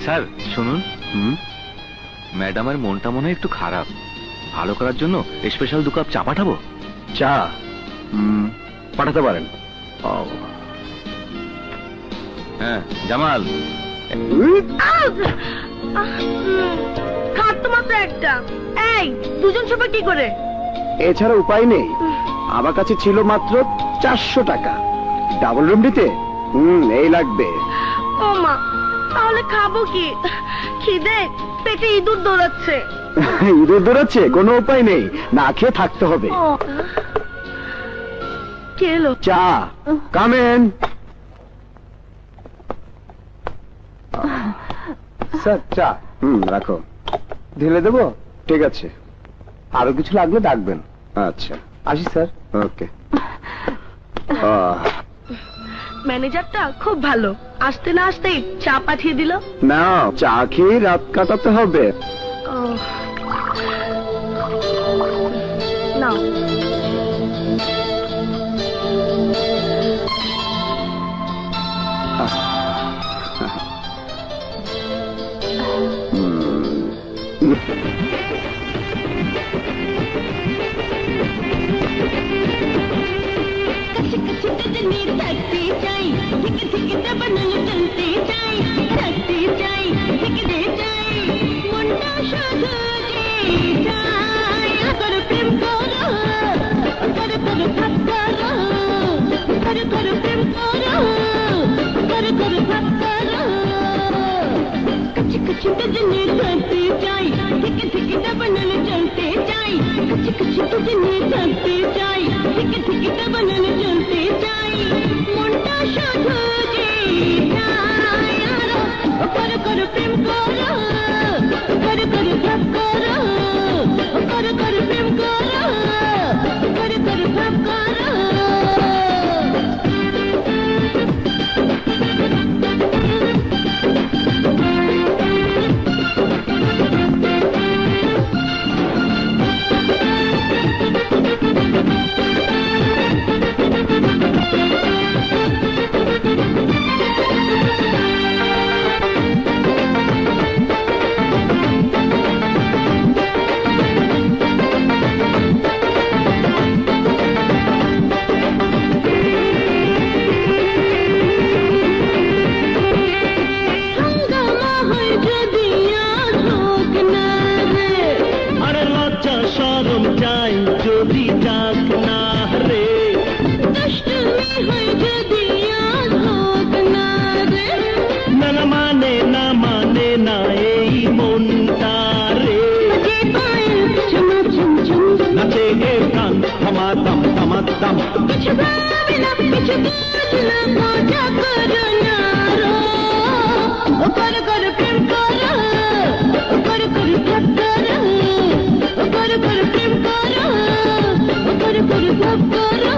[SPEAKER 10] স্যার শুনুন, ম্যাডামের মনটা মনে হয় একটু খারাপ। ভালো করার জন্য স্পেশাল 2 কাপ চা পাঠাবো?
[SPEAKER 1] চা পাঠাতে পারেন।
[SPEAKER 10] হ্যাঁ জামাল,
[SPEAKER 3] খাট তো মাত্র একটা। এই দুজন সবাই কি করে?
[SPEAKER 1] এছাড়া উপায় নেই। আমার কাছে ছিল মাত্র 400 টাকা। ডাবল রুম দিতে এই লাগবে।
[SPEAKER 3] ও মা, তাহলে খাবো কি? খিদে পেটে ইঁদুর দৌড়াচ্ছে।
[SPEAKER 1] ইঁদুর দৌড়াচ্ছে? কোনো উপায় নেই, না খেয়ে থাকতে হবে।
[SPEAKER 3] কে এলো?
[SPEAKER 1] চা কামেন। স্যার চা। রাখো। ঢেলে দেবো? ঠিক আছে, আরো কিছু লাগলে ডাকবেন। আচ্ছা আসি স্যার। ওকে।
[SPEAKER 3] ম্যানেজারটা খুব ভালো, আসতে না আসতেই চা পাঠিয়ে দিল।
[SPEAKER 1] না, চা খেয়ে রাত কাটাতে হবে।
[SPEAKER 3] না
[SPEAKER 9] দুজনে থাকতে চাই থেকে থেকে তা বানানো চলতে চাই থাকতে চাই থেকে দে চাই মনটা শুধু যে চাই করো প্রেম করো করো করো ভাব করো করো করো প্রেম করো করো করো ভাব করো कुछ तुझने करते जाए ठीक ठीक दबनल चलते जाए कुछ तुझने करते जाए ठीक ठीक दबनल चलते जाए मुंडा शुद्ध जे जाए यारो कर कर प्रेम करो कर कर भाव करो कर कर प्रेम करो कर कर भाव करो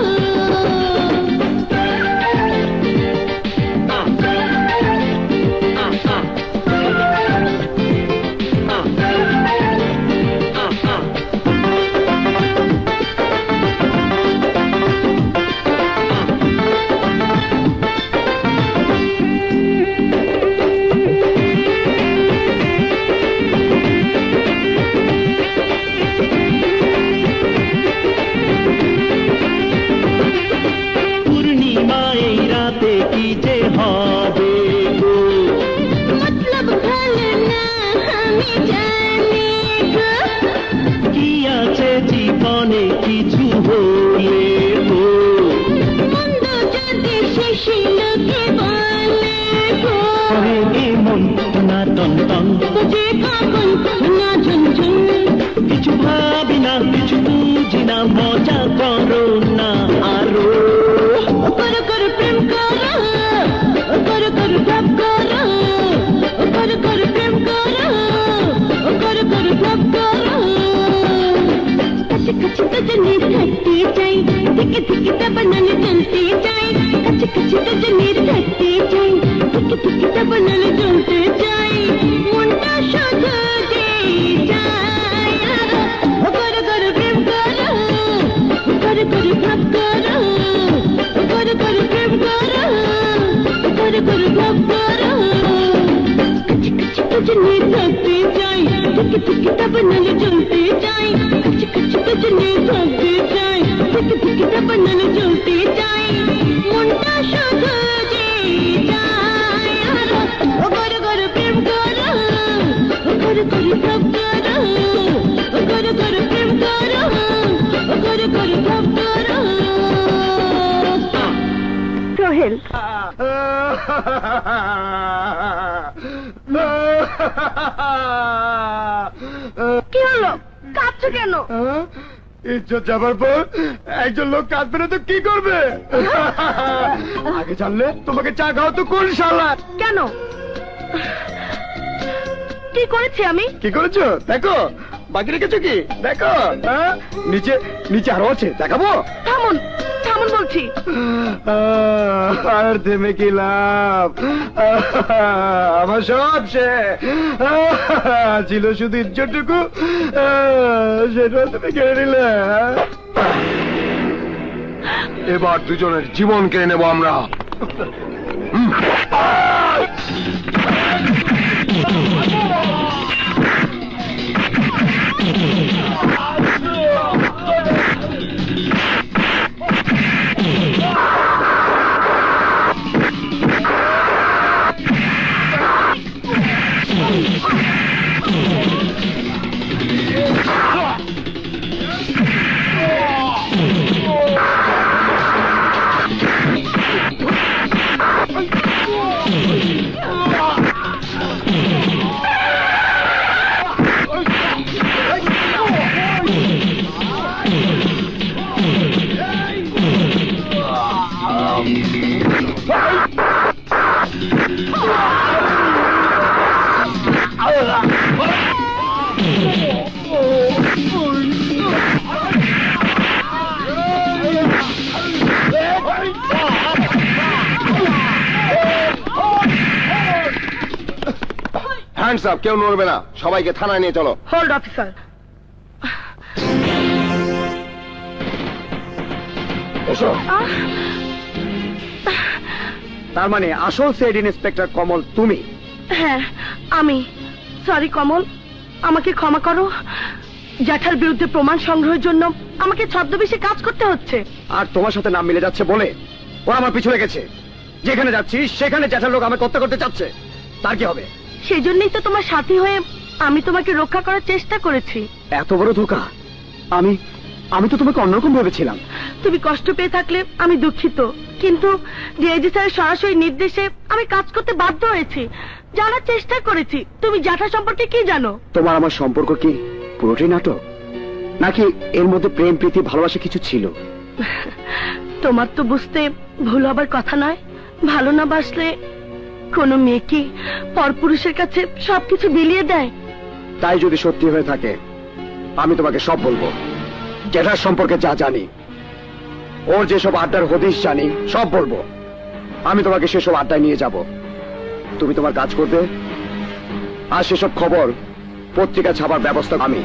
[SPEAKER 9] কি হলো কাঁদছো কেন
[SPEAKER 5] ইজ্জত যাবার পর একজন লোক কাঁদবে না তো কি করবে আগে জানলে তোমাকে চা খাওয়া তো কোন শালা
[SPEAKER 3] কেন কি করেছি আমি
[SPEAKER 5] কি করেছো দেখো বাকি রেখেছো কি দেখো নিচে নিচে আরো আছে দেখাবো
[SPEAKER 3] থামুন থামুন বলছি
[SPEAKER 5] আর থেমে কি লাভ আমার সব ছিল শুধু ইজ্জতটুকু সেটা তুমি কেড়ে নিলে এবার দুজনের জীবন কেড়ে নেবো আমরা
[SPEAKER 1] হ্যান্ডস আপ, কেউ নড়বে না, সবাইকে থানায় নিয়ে চলো।
[SPEAKER 3] Hold officer.
[SPEAKER 2] তার মানে আসল সেড ইন্সপেক্টর কমল তুমি?
[SPEAKER 3] হ্যাঁ আমি। সরি কমল, আমাকে ক্ষমা করো। জ্যাঠার বিরুদ্ধে প্রমাণ সংগ্রহের জন্য আমাকে ছদ্মবেশে কাজ করতে হচ্ছে।
[SPEAKER 2] আর তোমার সাথে নাম মিলে যাচ্ছে বলে ওরা আমার পিছু লেগেছে। যেখানে যাচ্ছি সেখানে জ্যাঠার লোক আমাকে হত্যা করতে চাচ্ছে, তার কি হবে?
[SPEAKER 3] সেই জন্যই তো তোমার সাথী হয়ে আমি তোমাকে রক্ষা করার চেষ্টা করেছি।
[SPEAKER 2] এত বড় ধোঁকা! আমি তো তোমাকে অন্যরকম ভেবেছিলাম।
[SPEAKER 3] তুমি কষ্ট পেয়ে থাকলে আমি দুঃখিত, কিন্তু ডিআইজি স্যারের সরাসরি নির্দেশে আমি কাজ করতে বাধ্য হয়েছি। জানার চেষ্টা করেছি তুমি জ্যাঠা সম্পর্কে কি জানো।
[SPEAKER 2] তোমার আমার সম্পর্ক কি পুরোটাই নাটক, নাকি এর মধ্যে প্রেম প্রীতি ভালোবাসা কিছু ছিল?
[SPEAKER 3] তোমার তো বুঝতে ভুল হবার কথা নয়। ভালো না বাসলে কোনো মেয়ে কি পরপুরুষের কাছে সবকিছু বিলিয়ে দেয়?
[SPEAKER 2] তাই যদি সত্যি হয়ে থাকে আমি তোমাকে সব বলবো। জ্যাঠার সম্পর্কে যা জানি, ওর যেসব আড্ডার হদিশ জানি সব বলবো। আমি তোমাকে সেসব আড্ডায় নিয়ে যাব, তুমি তোমার কাজ করবে, আর সেসব খবর পত্রিকা ছাপার ব্যবস্থা আমি।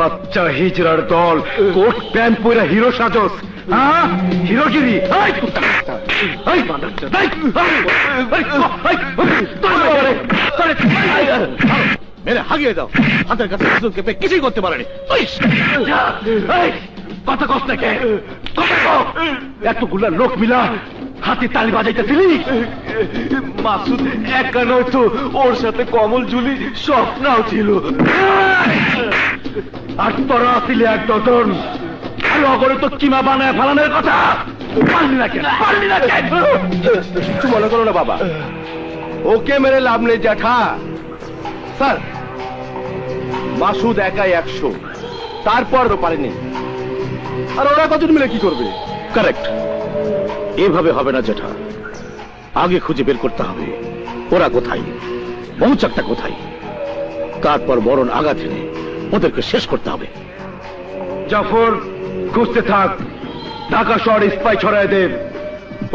[SPEAKER 8] বাচ্চা হিজড়ার দল, কোট প্যান্ট পরে হিরো সাজস, হ্যাঁ? হিরোগিরি।
[SPEAKER 7] মেরে হাগিয়ে দাও, হাতের কাছে কিছুই করতে পারেনি।
[SPEAKER 8] কথা কষ্ট কে এতগুলা লোক মিলা হাতে তালি বাজাইতেছিলি? মাসুদ একা নয়তো, ওর সাথে কমল জুলি স্বপ্নাও ছিল। আর তোরা আসিলে এক ডজন, ভালো করে তো কিমা বানায় ফেলানোর কথা। পারলি না কেন?
[SPEAKER 1] কিছু মনে করো না বাবা, ওকে মেরে লাভ নেই জ্যাঠা। স্যার, মাসুদ একাই 100,
[SPEAKER 4] তারপরও পারেনি। আর ওরা কজন মিলে কি করবে?
[SPEAKER 7] কারেক্ট, এভাবে হবে না জেঠা। আগে খুঁজে বের করতে হবে ওরা কোথায়, মৌচাকটা কোথায়, তারপর বরণ আগা থেকে ওদেরকে শেষ করতে হবে।
[SPEAKER 8] জাফর, খুঁজতে থাক, ঢাকা শহরে স্পাই ছড়ায় দেব।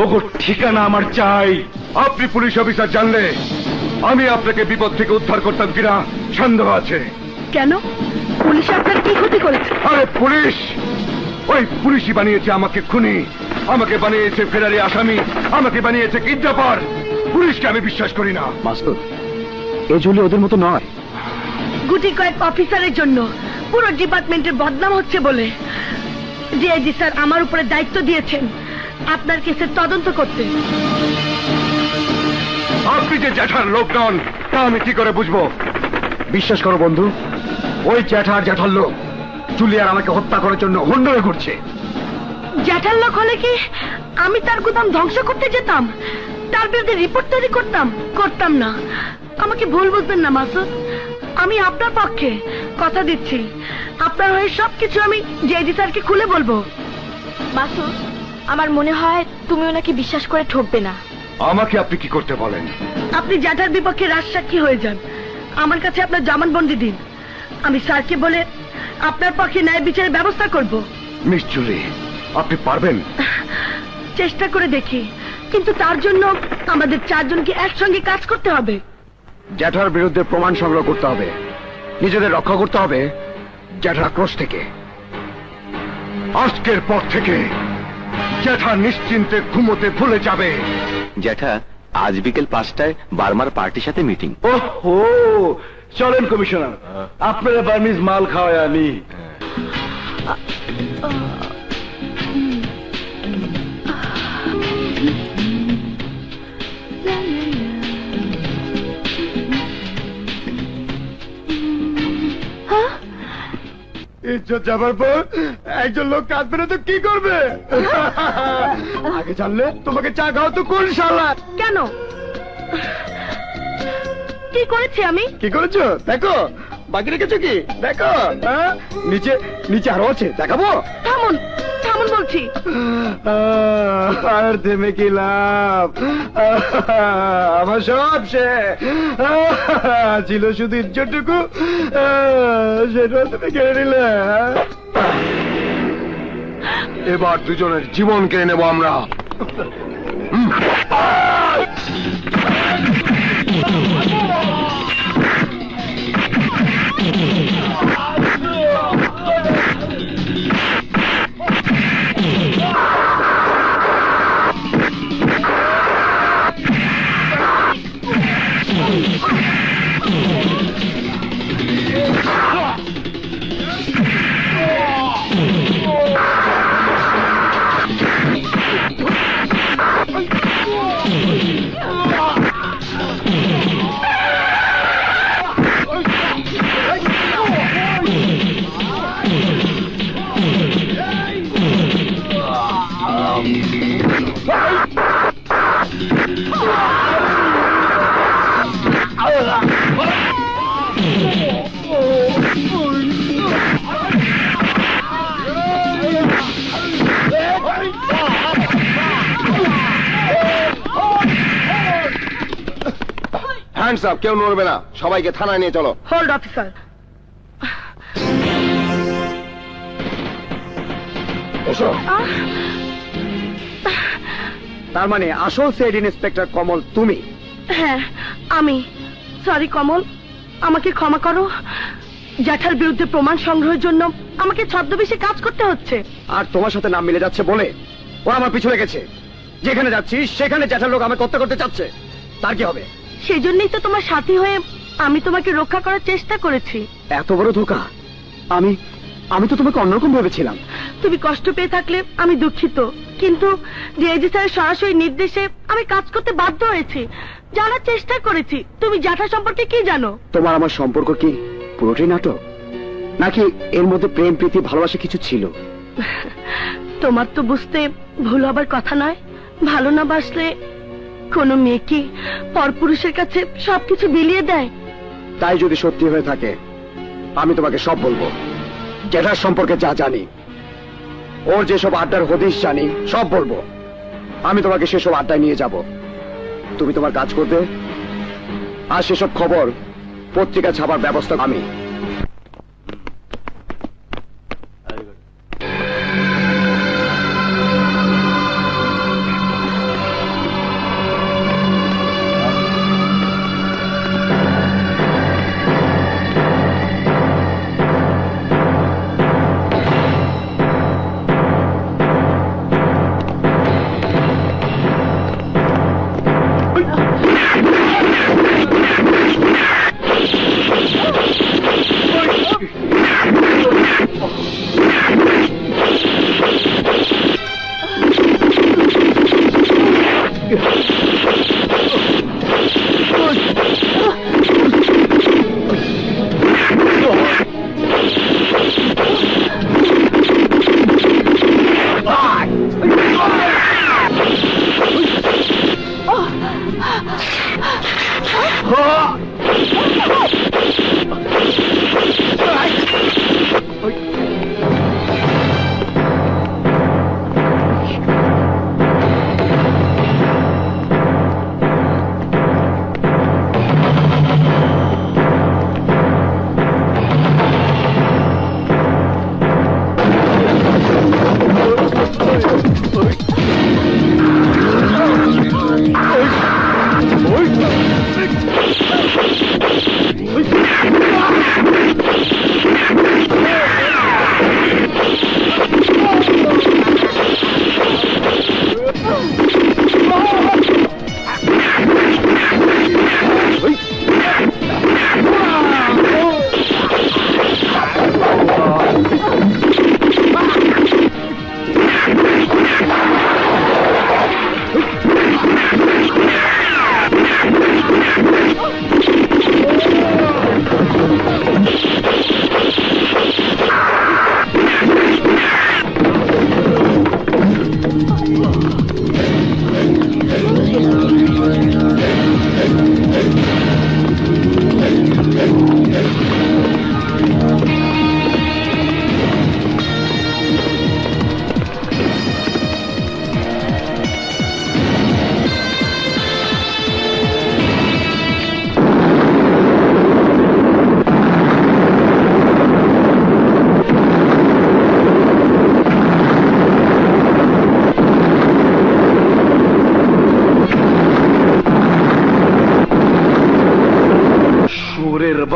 [SPEAKER 8] ওগো ঠিকানা আমার চাই।
[SPEAKER 5] আপনি পুলিশ অফিসার জানলে আমি আপনাকে বিপদ থেকে উদ্ধার করতাম কিনা সন্দেহ আছে।
[SPEAKER 3] কেন? পুলিশ আপনার কি ক্ষতি করেছে?
[SPEAKER 5] আরে পুলিশ, ওই পুলিশই বানিয়েছে আমাকে খুনি, আমাকে বানিয়েছে ফেরারি আসামি, আমাকে বানিয়েছে কিডন্যাপার। পুলিশকে আমি বিশ্বাস করি না।
[SPEAKER 4] মাসুদ, এই জুলি ওদের মতো নয়।
[SPEAKER 3] গুটি কয়েক অফিসারের জন্য পুরো ডিপার্টমেন্টের বদনাম হচ্ছে বলে ডিআইজি স্যার আমার উপরে দায়িত্ব দিয়েছেন আপনার কেসের তদন্ত করতে।
[SPEAKER 5] আপনি যে জ্যাঠার লোক নন তা আমি কি করে বুঝবো?
[SPEAKER 8] বিশ্বাস করো বন্ধু, ওই জ্যাঠার লোক জুলিয়ার আমাকে হত্যা করার জন্য হন্ডরে ঘুরছে।
[SPEAKER 3] জ্যাঠার লোক হলে কি আমি তার গুদাম ধ্বংস করতে যেতাম, তার বিরুদ্ধে রিপোর্ট তৈরি করতাম না। আমাকে ভুল বুঝবেন না মাসুদ, আমি আপনার পক্ষে। কথা দিচ্ছি আপনার হয়ে সবকিছু আমি ডিআইজি স্যারকে খুলে বলবো।
[SPEAKER 11] মাসুদ, আমার মনে হয় তুমি ওনাকে বিশ্বাস করে ঠকবে না।
[SPEAKER 5] আমাকে আপনি কি করতে বলেন?
[SPEAKER 3] আপনি জ্যাঠার বিপক্ষে রাজসাক্ষী হয়ে যান, আমার কাছে আপনার জবানবন্দি দিন। আমি স্যারকে বলে আপনার পক্ষে ন্যায় বিচারের ব্যবস্থা করব।
[SPEAKER 5] মিস জুলি, আপনি পারবেন?
[SPEAKER 3] চেষ্টা করে দেখি, কিন্তু তার জন্য আমাদের চারজনকে একসঙ্গে কাজ করতে হবে।
[SPEAKER 8] জ্যাঠার বিরুদ্ধে প্রমাণ সংগ্রহ করতে হবে, নিজেদের রক্ষা করতে হবে জ্যাঠার ক্রোশ থেকে।
[SPEAKER 5] আজকের পর থেকে জ্যাঠা নিশ্চিন্তে ঘুমোতে ভুলে যাবে।
[SPEAKER 10] জ্যাঠা, আজ বিকেল 5টায় বার্মার পার্টির সাথে মিটিং।
[SPEAKER 8] ওহো, চলেন কমিশনার, আপনারা বার্মিজ মাল খাওয়ায় আনি। ইজ্জত যাবার পর একজন লোক কাঁদবে না তো কি করবে? আগে জানলে তোমাকে চা খাওয়া তো কোন শালা।
[SPEAKER 3] কেন? কি করেছি আমি?
[SPEAKER 8] কি করেছো দেখো, বাকি রেখেছো কি দেখো। নিচে নিচে আরো আছে, দেখাবো?
[SPEAKER 3] থামুন থামুন বলছি।
[SPEAKER 8] আর থেমে কি লাভ, আমার সব ছিল শুধু ইজ্জতটুকু, সেটা তুমি কেড়ে নিলে।
[SPEAKER 5] এবার দুজনের জীবন কেড়ে নেব আমরা। হ্যান্ডস আপ, কেউ নড়বে না, সবাইকে থানায় নিয়ে চলো।
[SPEAKER 3] Hold officer.
[SPEAKER 8] তার মানে আসল সেড ইন্সপেক্টর কমল তুমি?
[SPEAKER 3] হ্যাঁ আমি। সরি কমল, আমাকে ক্ষমা করো। জ্যাঠার বিরুদ্ধে প্রমাণ সংগ্রহের জন্য আমাকে ছদ্মবেশে কাজ করতে হচ্ছে।
[SPEAKER 8] আর তোমার সাথে নাম মিলে যাচ্ছে বলে ওরা আমার পিছু লেগেছে। যেখানে যাচ্ছি সেখানে জ্যাঠার লোক আমাকে হত্যা করতে চাচ্ছে, তার কি হবে?
[SPEAKER 3] সেই জন্যই তো তোমার সাথী হয়ে আমি তোমাকে রক্ষা করার চেষ্টা করেছি।
[SPEAKER 8] এত বড় ধোঁকা! আমি তো তোমাকে অন্যরকম ভেবেছিলাম।
[SPEAKER 3] তুমি কষ্ট পেয়ে থাকলে আমি দুঃখিত, কিন্তু ডিআইজি স্যারের সরাসরি নির্দেশে আমি কাজ করতে বাধ্য হয়েছি। জানার চেষ্টা করেছি তুমি জ্যাঠা সম্পর্কে কি জানো।
[SPEAKER 8] তোমার আমার সম্পর্ক কি পুরোটাই নাটক, নাকি এর মধ্যে প্রেম প্রীতি ভালোবাসা কিছু ছিল?
[SPEAKER 3] তোমার তো বুঝতে ভুল হবার কথা নয়। ভালো না বাসলে কোনো মেয়ে কি পরপুরুষের কাছে সবকিছু বিলিয়ে দেয়?
[SPEAKER 8] তাই যদি সত্যি হয়ে থাকে আমি তোমাকে সব বলবো।
[SPEAKER 12] জেঠার সম্পর্কে যা জানি, ওর যেসব আড্ডার হদিশ জানি সব বলবো। আমি তোমাকে সেসব আড্ডায় নিয়ে যাব, তুমি তোমার কাজ করবে, আর সেসব খবর পত্রিকা ছাপার ব্যবস্থা আমি।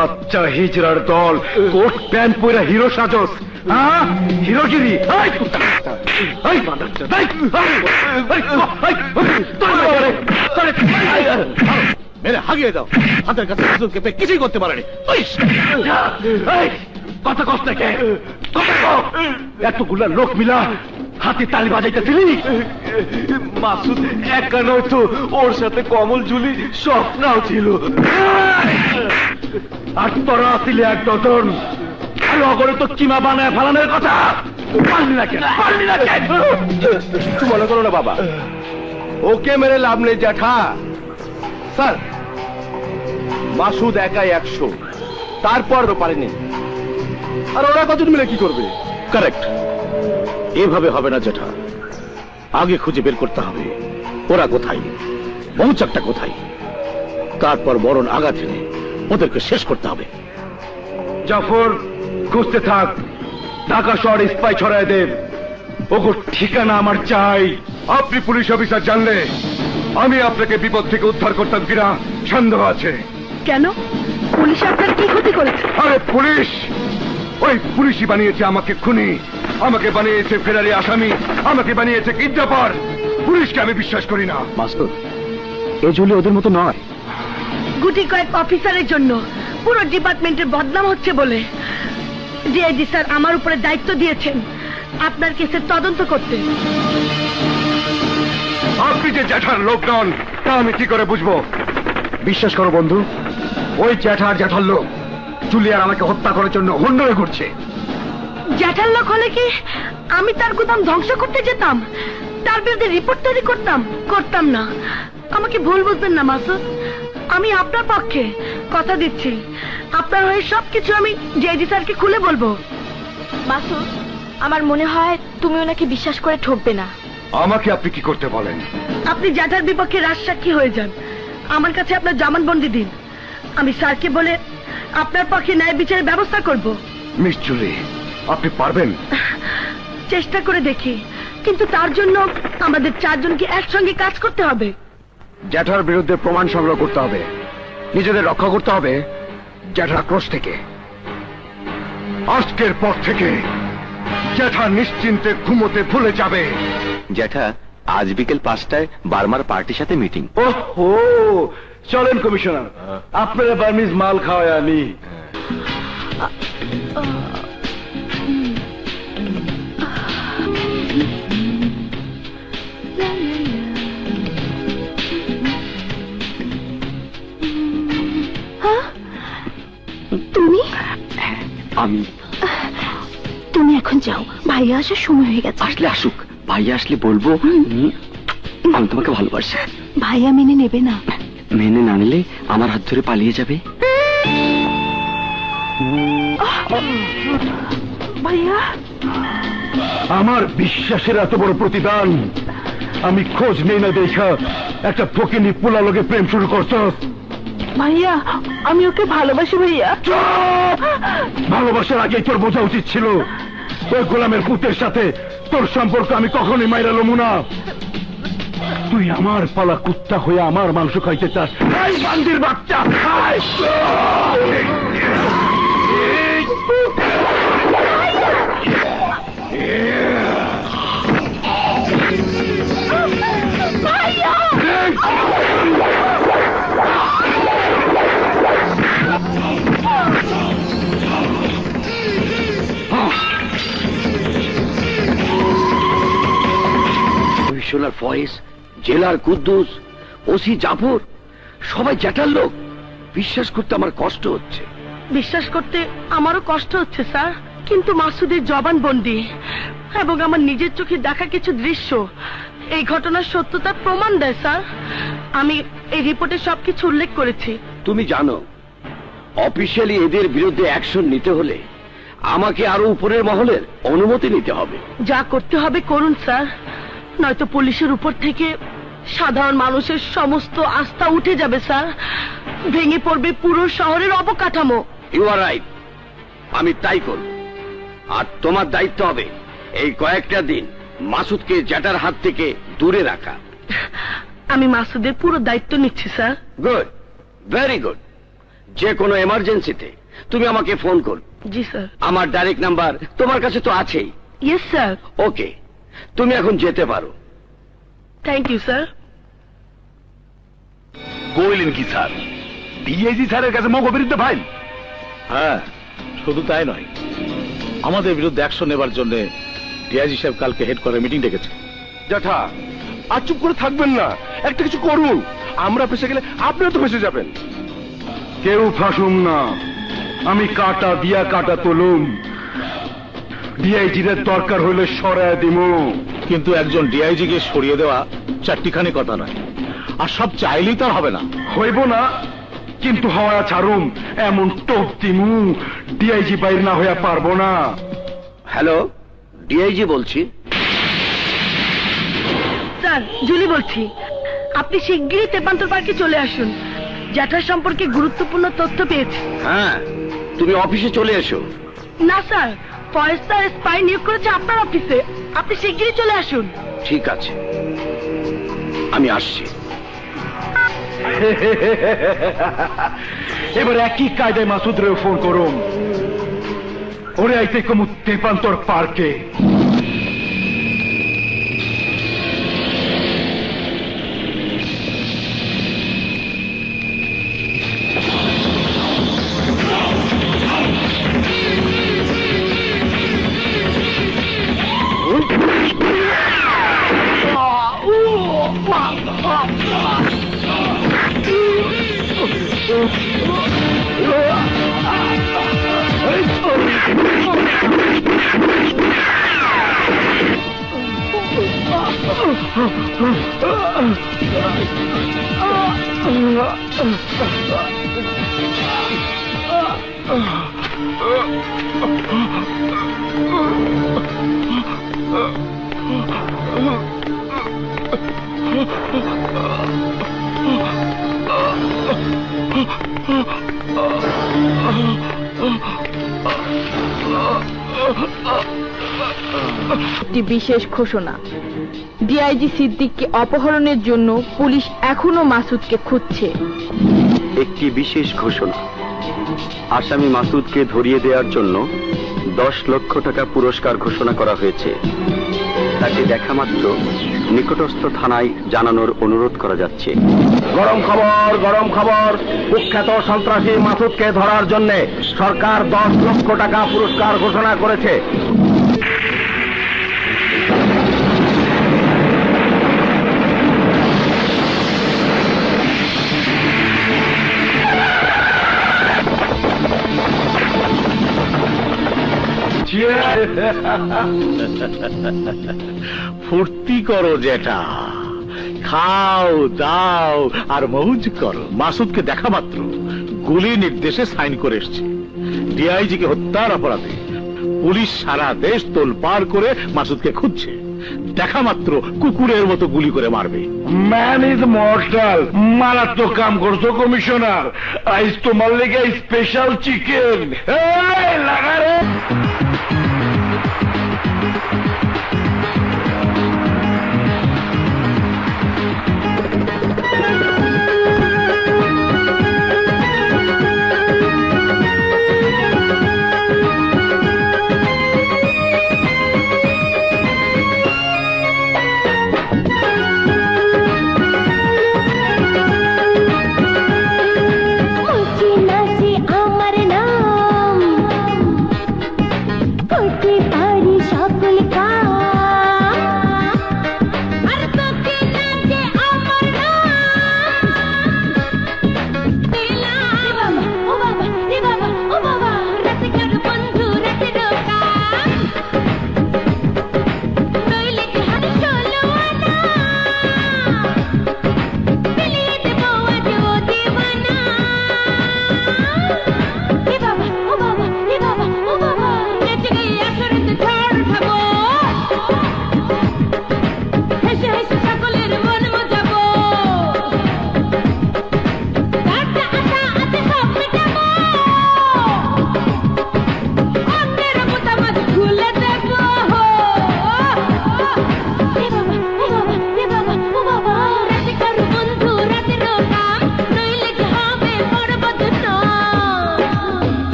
[SPEAKER 8] বাচ্চা হিজড়ার দল, কোট প্যান্ট পরে হিরো সাজস, হ্যাঁ হিরোগিরি।
[SPEAKER 7] মেরে হাগিয়ে দাও, হাতের কাছে কিছুই করতে পারেনি।
[SPEAKER 8] কথা কষ্ট কে এতগুলা লোক মিলা হাতে তালি বাজাইতেছিলি? মাসুদ একা নয়তো, ওর সাথে কমল জুলি স্বপ্নাও ছিল। আর তোরা আসিলে এক ডজন, আলো করে তো কিমা বানায় ফেলানোর কথা পারলি না কেন? পারলি না কেন?
[SPEAKER 7] মনে করো না বাবা, ওকে মেরে লাভ নেই জ্যাঠা। স্যার, মাসুদ একাই 100, তারপরও পারেনি। আর ওরা কতজন মিলে কি করবে?
[SPEAKER 4] কারেক্ট, এভাবে হবে না জেঠা। আগে খুঁজে বের করতে হবে ওরা কোথায়, মৌচাকটা কোথায়, তারপর বরণ আগা থেকে ওদেরকে শেষ করতে হবে।
[SPEAKER 8] জাফর, খুঁজতে থাক, ঢাকা শহরে স্পাই ছড়ায় দেব। ওগো ঠিকানা আমার চাই। আপনি পুলিশ অফিসার জানলে আমি আপনাকে বিপদ থেকে উদ্ধার করতাম কিনা সন্দেহ আছে।
[SPEAKER 3] কেন? পুলিশ আপনার কি ক্ষতি করেছে?
[SPEAKER 8] আরে পুলিশ, ওই পুলিশই বানিয়েছে আমাকে খুনি, আমাকে বানিয়েছে ফেরারি আসামি, আমাকে বানিয়েছে কিডন্যাপার। পুলিশকে আমি বিশ্বাস করি না।
[SPEAKER 12] মাসুদ, এ জুলি ওদের মতো নয়।
[SPEAKER 3] গুটি কয়েক অফিসারের জন্য পুরো ডিপার্টমেন্টের বদনাম হচ্ছে বলে ডিআইজি স্যার আমার উপরে দায়িত্ব দিয়েছেন আপনার কেসের তদন্ত করতে।
[SPEAKER 8] আপনি যে জ্যাঠার লোক নন তা আমি কি করে বুঝবো?
[SPEAKER 12] বিশ্বাস করো বন্ধু, ওই জ্যাঠার লোক জুলিয়ার আমাকে হত্যা করার জন্য হন্ডরে ঘুরছে।
[SPEAKER 3] জ্যাঠার লোক হলে কি আমি তার গুদাম ধ্বংস করতে যেতাম, তার বিরুদ্ধে রিপোর্ট তৈরি করতাম না। আমাকে ভুল বুঝবেন না মাসুদ, আমি আপনার পক্ষে কথা দিচ্ছি। আপনার হয়ে সবকিছু আমি ডিআইজি স্যারকে খুলে বলবো।
[SPEAKER 11] মাসুদ, আমার মনে হয় তুমি ওনাকে বিশ্বাস করে ঠকবে না।
[SPEAKER 5] আমাকে আপনি কি করতে বলেন?
[SPEAKER 3] আপনি জ্যাঠার বিপক্ষে রাজসাক্ষী হয়ে যান, আমার কাছে আপনার জবানবন্দি দিন। আমি স্যারকে বলে আপনার পক্ষে ন্যায় বিচারের ব্যবস্থা করব।
[SPEAKER 5] মিস জুলি, আপনি পারবেন?
[SPEAKER 3] চেষ্টা করে দেখি, কিন্তু তার জন্য আমাদের চারজনকে একসঙ্গে কাজ করতে হবে।
[SPEAKER 12] জ্যাঠার বিরুদ্ধে প্রমাণ সংগ্রহ করতে হবে, নিজেদের রক্ষা করতে হবে জ্যাঠার আক্রোশ থেকে।
[SPEAKER 5] আজকের পর থেকে জ্যাঠা নিশ্চিন্তে ঘুমোতে ভুলে যাবে।
[SPEAKER 10] জ্যাঠা, আজ বিকেল 5টায় বার্মার পার্টির সাথে মিটিং।
[SPEAKER 8] ওহো, চলেন কমিশনার, আপনারা বার্মিজ মাল খাওয়ায় আনি।
[SPEAKER 11] তুমি
[SPEAKER 6] আমি
[SPEAKER 11] তুমি এখন যাও, ভাইয়া আসার সময় হয়ে গেছে।
[SPEAKER 6] আসলে আসুক, ভাইয়া আসলে বলবো আমি তোমাকে ভালোবাসি।
[SPEAKER 11] ভাইয়া মেনে নেবে না।
[SPEAKER 6] মেনে না নিলে আমার হাত ধরে পালিয়ে যাবে।
[SPEAKER 11] ভাইয়া,
[SPEAKER 8] আমার বিশ্বাসের এত বড় প্রতিদান আমি খোঁজ নেই না দেখা একটা ফকিনি পোলা লোকে প্রেম শুরু করছ।
[SPEAKER 11] ভাইয়া, আমি ওকে ভালোবাসি। ভাইয়া,
[SPEAKER 8] ভালোবাসার আগেই তোর বোঝা উচিত ছিল ওই গোলামের পুতের সাথে তোর সম্পর্ক আমি কখনোই মাইরা লমু না। তুই আমার পালা কুত্তা হয়ে আমার মাংস খাইতে চাস? এই বান্দির বাচ্চা, খাই।
[SPEAKER 4] কমিশনার ফয়েজ, জেলার কুদ্দুস, ওসি জাফর সবাই জ্যাঠার লোক। বিশ্বাস করতে আমার কষ্ট হচ্ছে।
[SPEAKER 3] বিশ্বাস করতে আমারও কষ্ট হচ্ছে স্যার, কিন্তু মাসুদের জবানবন্দি এবং আমার নিজের চোখে দেখা কিছু দৃশ্য এই ঘটনার সত্যতার প্রমাণ দেয় স্যার। আমি এই রিপোর্টে সবকিছু উল্লেখ করেছি।
[SPEAKER 4] তুমি জানো, অফিসিয়ালি এদের বিরুদ্ধে অ্যাকশন নিতে হলে আমাকে আরো উপরের মহলের অনুমতি নিতে হবে।
[SPEAKER 3] যা করতে হবে করুন স্যার, নয়তো পুলিশের উপর থেকে সাধারণ মানুষের সমস্ত আস্থা উঠে যাবে স্যার। ভেঙে পড়বে পুরো শহরের অবকাঠামো।
[SPEAKER 4] ইউ আর রাইট, আমি তাই করব। আর তোমার দায়িত্ব হবে এই কয়েকটা দিন মাসুদকে জ্যাঠার হাত থেকে দূরে রাখা।
[SPEAKER 3] আমি মাসুদের পুরো দায়িত্ব নিচ্ছি স্যার।
[SPEAKER 4] Good, very good. যে কোনো এমার্জেন্সিতে তুমি আমাকে ফোন করো।
[SPEAKER 3] জি স্যার।
[SPEAKER 4] আমার ডাইরেক্ট নাম্বার তোমার কাছে তো আছেই।
[SPEAKER 3] Yes sir.
[SPEAKER 4] ওকে, তুমি এখন যেতে পারো।
[SPEAKER 3] Thank you sir.
[SPEAKER 7] কইলেন কি স্যার? ডিআইজি স্যারের কাছে মগ বিরুদ্ধে ফাইল? হ্যাঁ, শুধু তাই নয়, আমাদের বিরুদ্ধে অ্যাকশন নেবার জন্য ডিআইজি সাহেব কালকে হেড করে মিটিং ডেকেছে।
[SPEAKER 5] জ্যাঠা, আর চুপ করে থাকবেন না, একটা কিছু করুন। আমরা ফেসে গেলে আপনিও তো ফেসে যাবেন।
[SPEAKER 8] কেউ ফাঁসুম না, আমি কাটা দিয়া কাটা তুলুম। ডিআইজির দরকার হইলে সরায় দিমু।
[SPEAKER 7] কিন্তু একজন ডিআইজি কে সরিয়ে দেওয়া চারটিখানি কথা নয়, আর সব চাইলেই তো আর হবে না।
[SPEAKER 8] হইব না, কিন্তু হওয়া ছাড়ুম এমন টোপ দিমু ডিআইজি বাইর না হইয়া পারবো না।
[SPEAKER 4] হ্যালো, ডিআইজি বলছি।
[SPEAKER 3] স্যার, জুলি বলছি। আপনি শিগগিরই তেপান্তর পার্কে চলে আসুন, জ্যাঠার সম্পর্কে গুরুত্বপূর্ণ তথ্য পেয়েছি।
[SPEAKER 4] হ্যাঁ, তুমি অফিসে চলে এসো।
[SPEAKER 3] না স্যার, ফয়েজ স্যার স্পাই নিয়োগ করেছে আপনার অফিসে, আপনি শিগগিরই চলে আসুন।
[SPEAKER 4] ঠিক আছে, আমি আসছি।
[SPEAKER 8] এবার একই কায়দায় মাসুদরেও ফোন করুন। ওরে আইতে কমু তেপান্তর পার্কে।
[SPEAKER 11] একটি বিশেষ ঘোষণা, ডিআইজি সিদ্দিককে অপহরণের জন্য পুলিশ এখনো মাসুদকে খুঁজছে।
[SPEAKER 6] একটি বিশেষ ঘোষণা, আসামি মাসুদকে ধরিয়ে দেওয়ার জন্য 10 লক্ষ টাকা পুরস্কার ঘোষণা করা হয়েছে। তাকে দেখা মাত্র নিকটস্থ থানায় জানানোর অনুরোধ করা যাচ্ছে।
[SPEAKER 4] গরম খবর, কুখ্যাত সন্ত্রাসী মাসুদকে ধরার জন্য সরকার 10 লক্ষ টাকা পুরস্কার ঘোষণা করেছে।
[SPEAKER 7] ফুর্তি করো জেঠা, খাও দাও আর মৌজ করো। মাসুদকে দেখা মাত্র গুলি নির্দেশে সাইন করে এসছে। ডিআইজিকে হত্যার অপরাধে পুলিশ সারা দেশ তোলপাড় করে মাসুদকে খুঁজছে। দেখা মাত্র কুকুরের মতো গুলি করে মারবে।
[SPEAKER 8] Man is mortal. মারাত্মক কাম করছো কমিশনার। আইস তোমার লেগে স্পেশাল চিকেন লাগারে।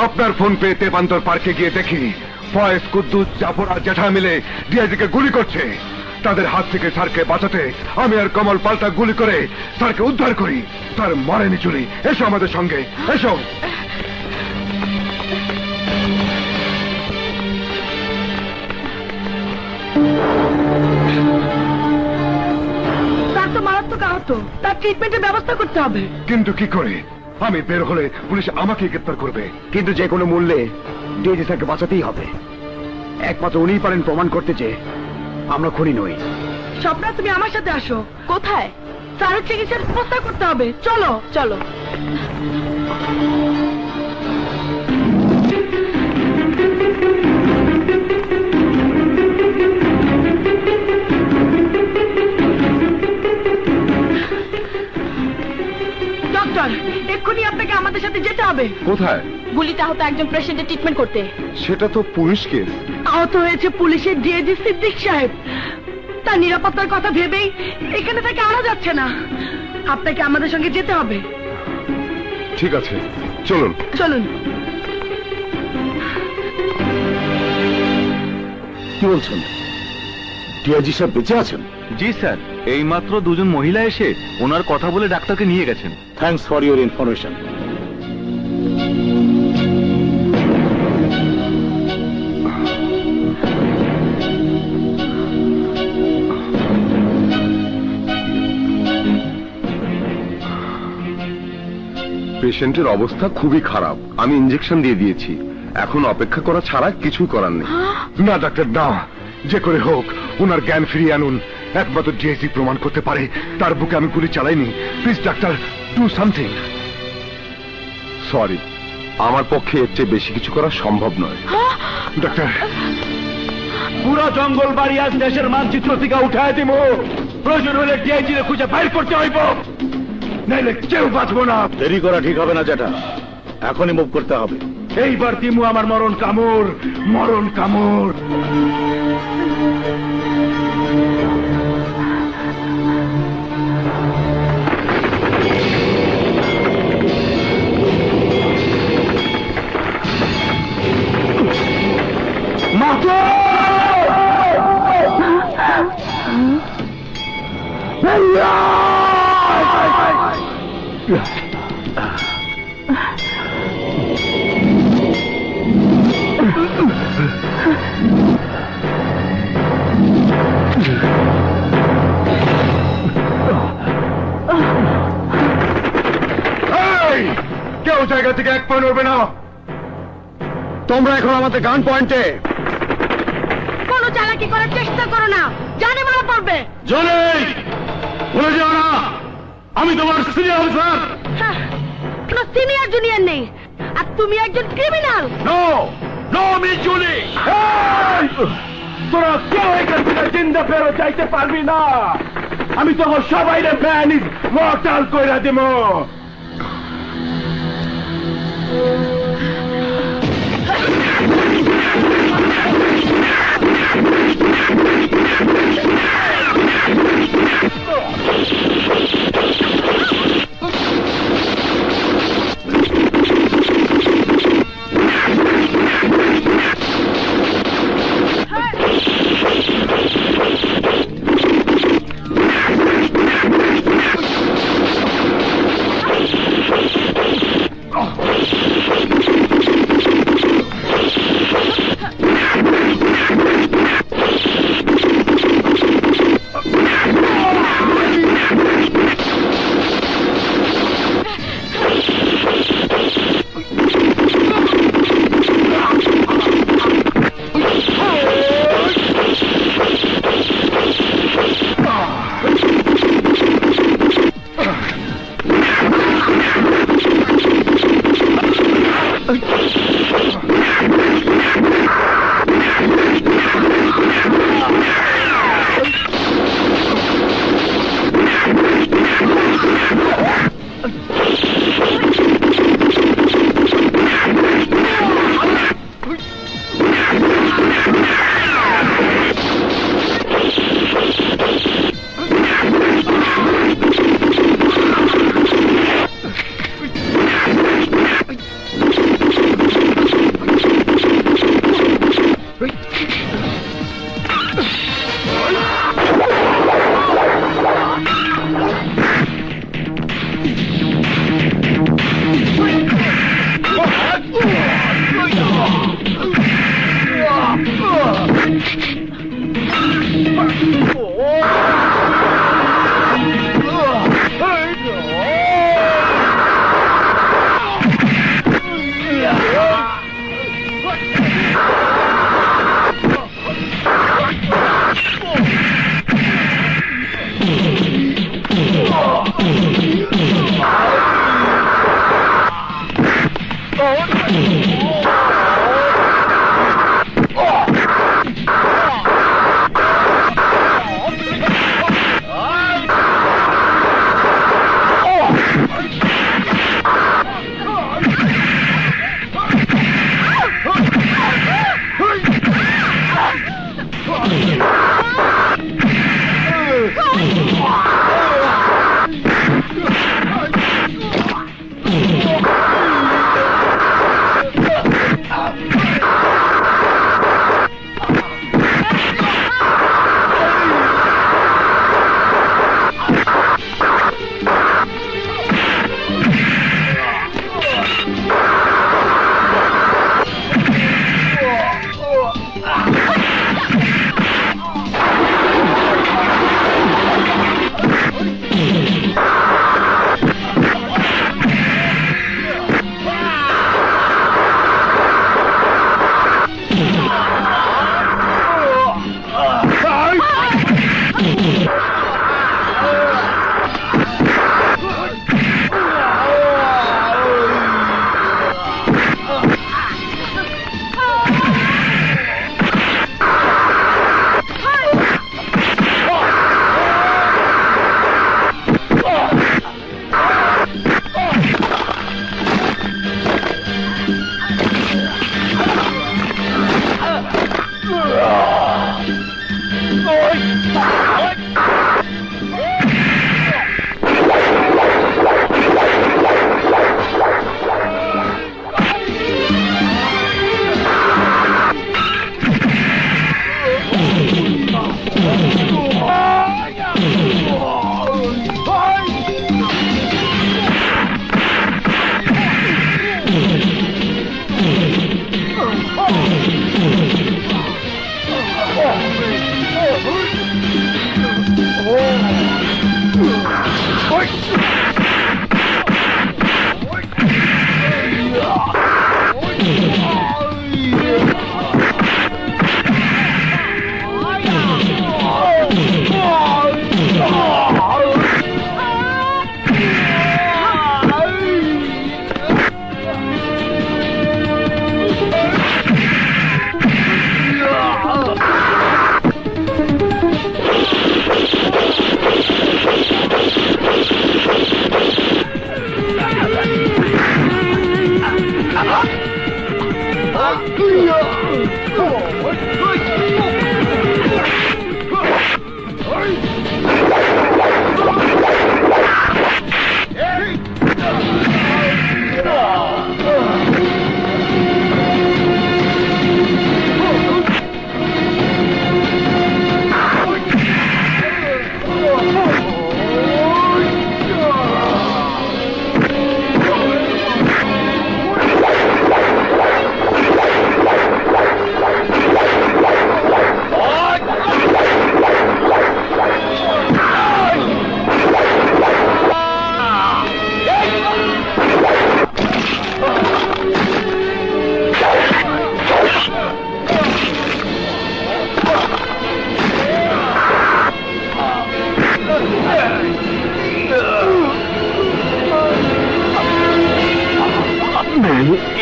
[SPEAKER 5] আপনার ফোন পেয়ে তেপান্তর পার্কে গিয়ে দেখি ফয়েজ, কুদ্দুস, জাফর আর জেঠা মিলে ডিআইজিকে গুলি করছে। তাদের হাত থেকে স্যারকে বাঁচাতে আমি আর কমল পাল্টা গুলি করে স্যারকে উদ্ধার করি। স্যার মরেনি চুরি। এসো আমাদের সঙ্গে, এসো।
[SPEAKER 3] স্যার তো মারাত্মক আহত, তার ট্রিটমেন্টের ব্যবস্থা করতে হবে।
[SPEAKER 5] কিন্তু কি করে? আমি বের হলে পুলিশ আমাকে গ্রেপ্তার করবে।
[SPEAKER 12] কিন্তু যে কোনো মূল্যে ডিআইজি স্যারকে বাঁচাতেই হবে। একমাত্র উনিই পারেন প্রমাণ করতে যে আমরা খুনি নই।
[SPEAKER 3] স্বপ্না, তুমি আমার সাথে আসো। কোথায়? স্যারের চিকিৎসার ব্যবস্থা করতে হবে। চলো চলো। ডক্টর, এক্ষুনি আপনাকে আমাদের সাথে যেতে হবে।
[SPEAKER 1] কোথায়?
[SPEAKER 11] গুলিতে আহত একজন পেশেন্টের ট্রিটমেন্ট করতে।
[SPEAKER 1] সেটা তো পুলিশ কেস।
[SPEAKER 3] আহত হয়েছে পুলিশের ডিআইজি সিদ্দিক সাহেব। তার নিরাপত্তার কথা ভেবেই এখানে থেকে আনা যাচ্ছে না। আপনাকে আমাদের সঙ্গে যেতে হবে।
[SPEAKER 1] ঠিক আছে, চলুন
[SPEAKER 3] চলুন।
[SPEAKER 7] কি বলছেন? ডিআইজি সাহেব বেঁচে আছেন?
[SPEAKER 10] জি স্যার, এইমাত্র দুজন মহিলা এসে ওনার কথা বলে ডাক্তারকে নিয়ে গেছেন।
[SPEAKER 7] Thanks for your information.
[SPEAKER 1] পেশেন্টের অবস্থা খুবই খারাপ। আমি ইঞ্জেকশন দিয়ে দিয়েছি, এখন অপেক্ষা করা ছাড়া কিছুই করার নেই।
[SPEAKER 5] না ডাক্তার না, যে করে হোক ওনার জ্ঞান ফিরিয়ে আনুন। একমাত্র ডিআইজি প্রমাণ করতে পারে তার বুকে আমি গুলি চালাইনি। Please doctor, do something.
[SPEAKER 1] Sorry, আমার পক্ষে এর চেয়ে বেশি কিছু করা সম্ভব নয়।
[SPEAKER 5] ডাক্তার,
[SPEAKER 7] পুরো জঙ্গল বাড়ি আজ দেশের মানচিত্র থেকে উঠায় দিব। প্রয়োজন হলে ডিআইজি রে খুঁজে বাইর করতে হইব, নাইলে কেউ বাঁচবো না। দেরি করা ঠিক হবে না যেটা, এখনই মুভ করতে হবে। এইবার দিমু আমার মরণ কামড়, মরণ কামড়।
[SPEAKER 5] কেউ জায়গা থেকে এক পা নড়বে না।
[SPEAKER 12] তোমরা এখন আমাদের গান পয়েন্টে।
[SPEAKER 3] কোনো চালাকি করার চেষ্টা করো না, জানে মারা পড়বে।
[SPEAKER 7] জনি, ভুলে যাও না আমি তোমার সিনিয়র অফিসার।
[SPEAKER 3] কোনো সিনিয়র জুনিয়র নেই, আর তুমি একজন criminal.
[SPEAKER 7] No no miss Julie, তোরা কেউ এখান থেকে জিন্দা ফেরত যাইতে পারবি না। আমি তখন সবাই ম্যানিজ মর্টাল কইরা দিব।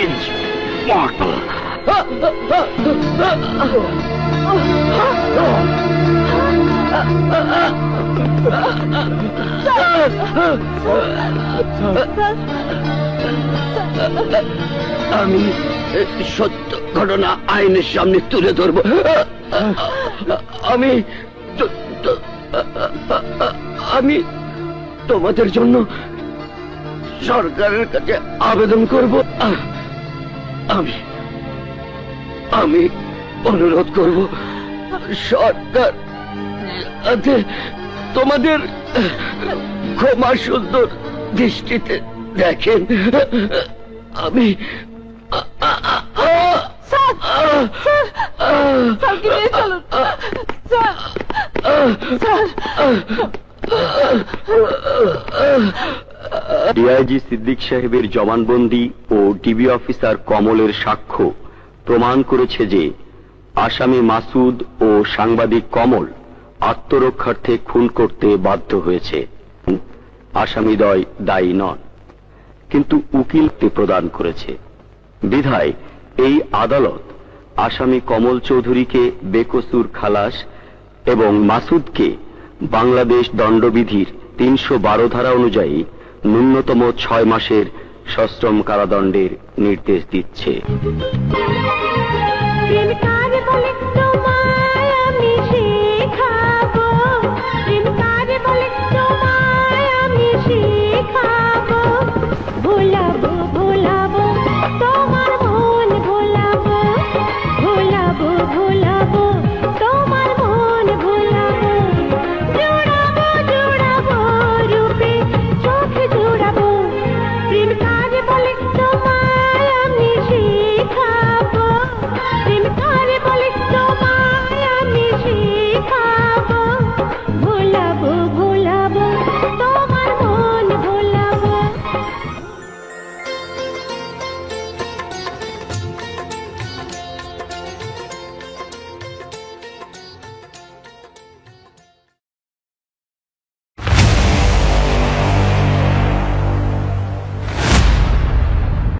[SPEAKER 4] Is mortal. আমি সত্য ঘটনা আইনের সামনে তুলে ধরব। আমি তোমাদের জন্য সরকারের কাছে আবেদন করব। আমি অনুরোধ করব সরকার যাতে তোমাদের ক্ষমা সুন্দর দৃষ্টিতে দেখেন। আমি
[SPEAKER 6] ডিআইজি সিদ্দিক সাহেবের জবানবন্দি ও ডিবি অফিসার কমলের সাক্ষ্য প্রমাণ করেছে যে আসামি মাসুদ ও সাংবাদিক কমল আত্মরক্ষার্থে খুন করতে বাধ্য হয়েছে। আসামিদ্বয় দায়ী নন, কিন্তু উকিলকে প্রদান করেছে। বিধায় এই আদালত আসামি কমল চৌধুরীকে বেকসুর খালাস এবং মাসুদকে বাংলাদেশ দণ্ডবিধির 312 ধারা অনুযায়ী ন্যূনতম 6 মাসের সশ্রম কারাদণ্ডের নির্দেশ দিচ্ছে।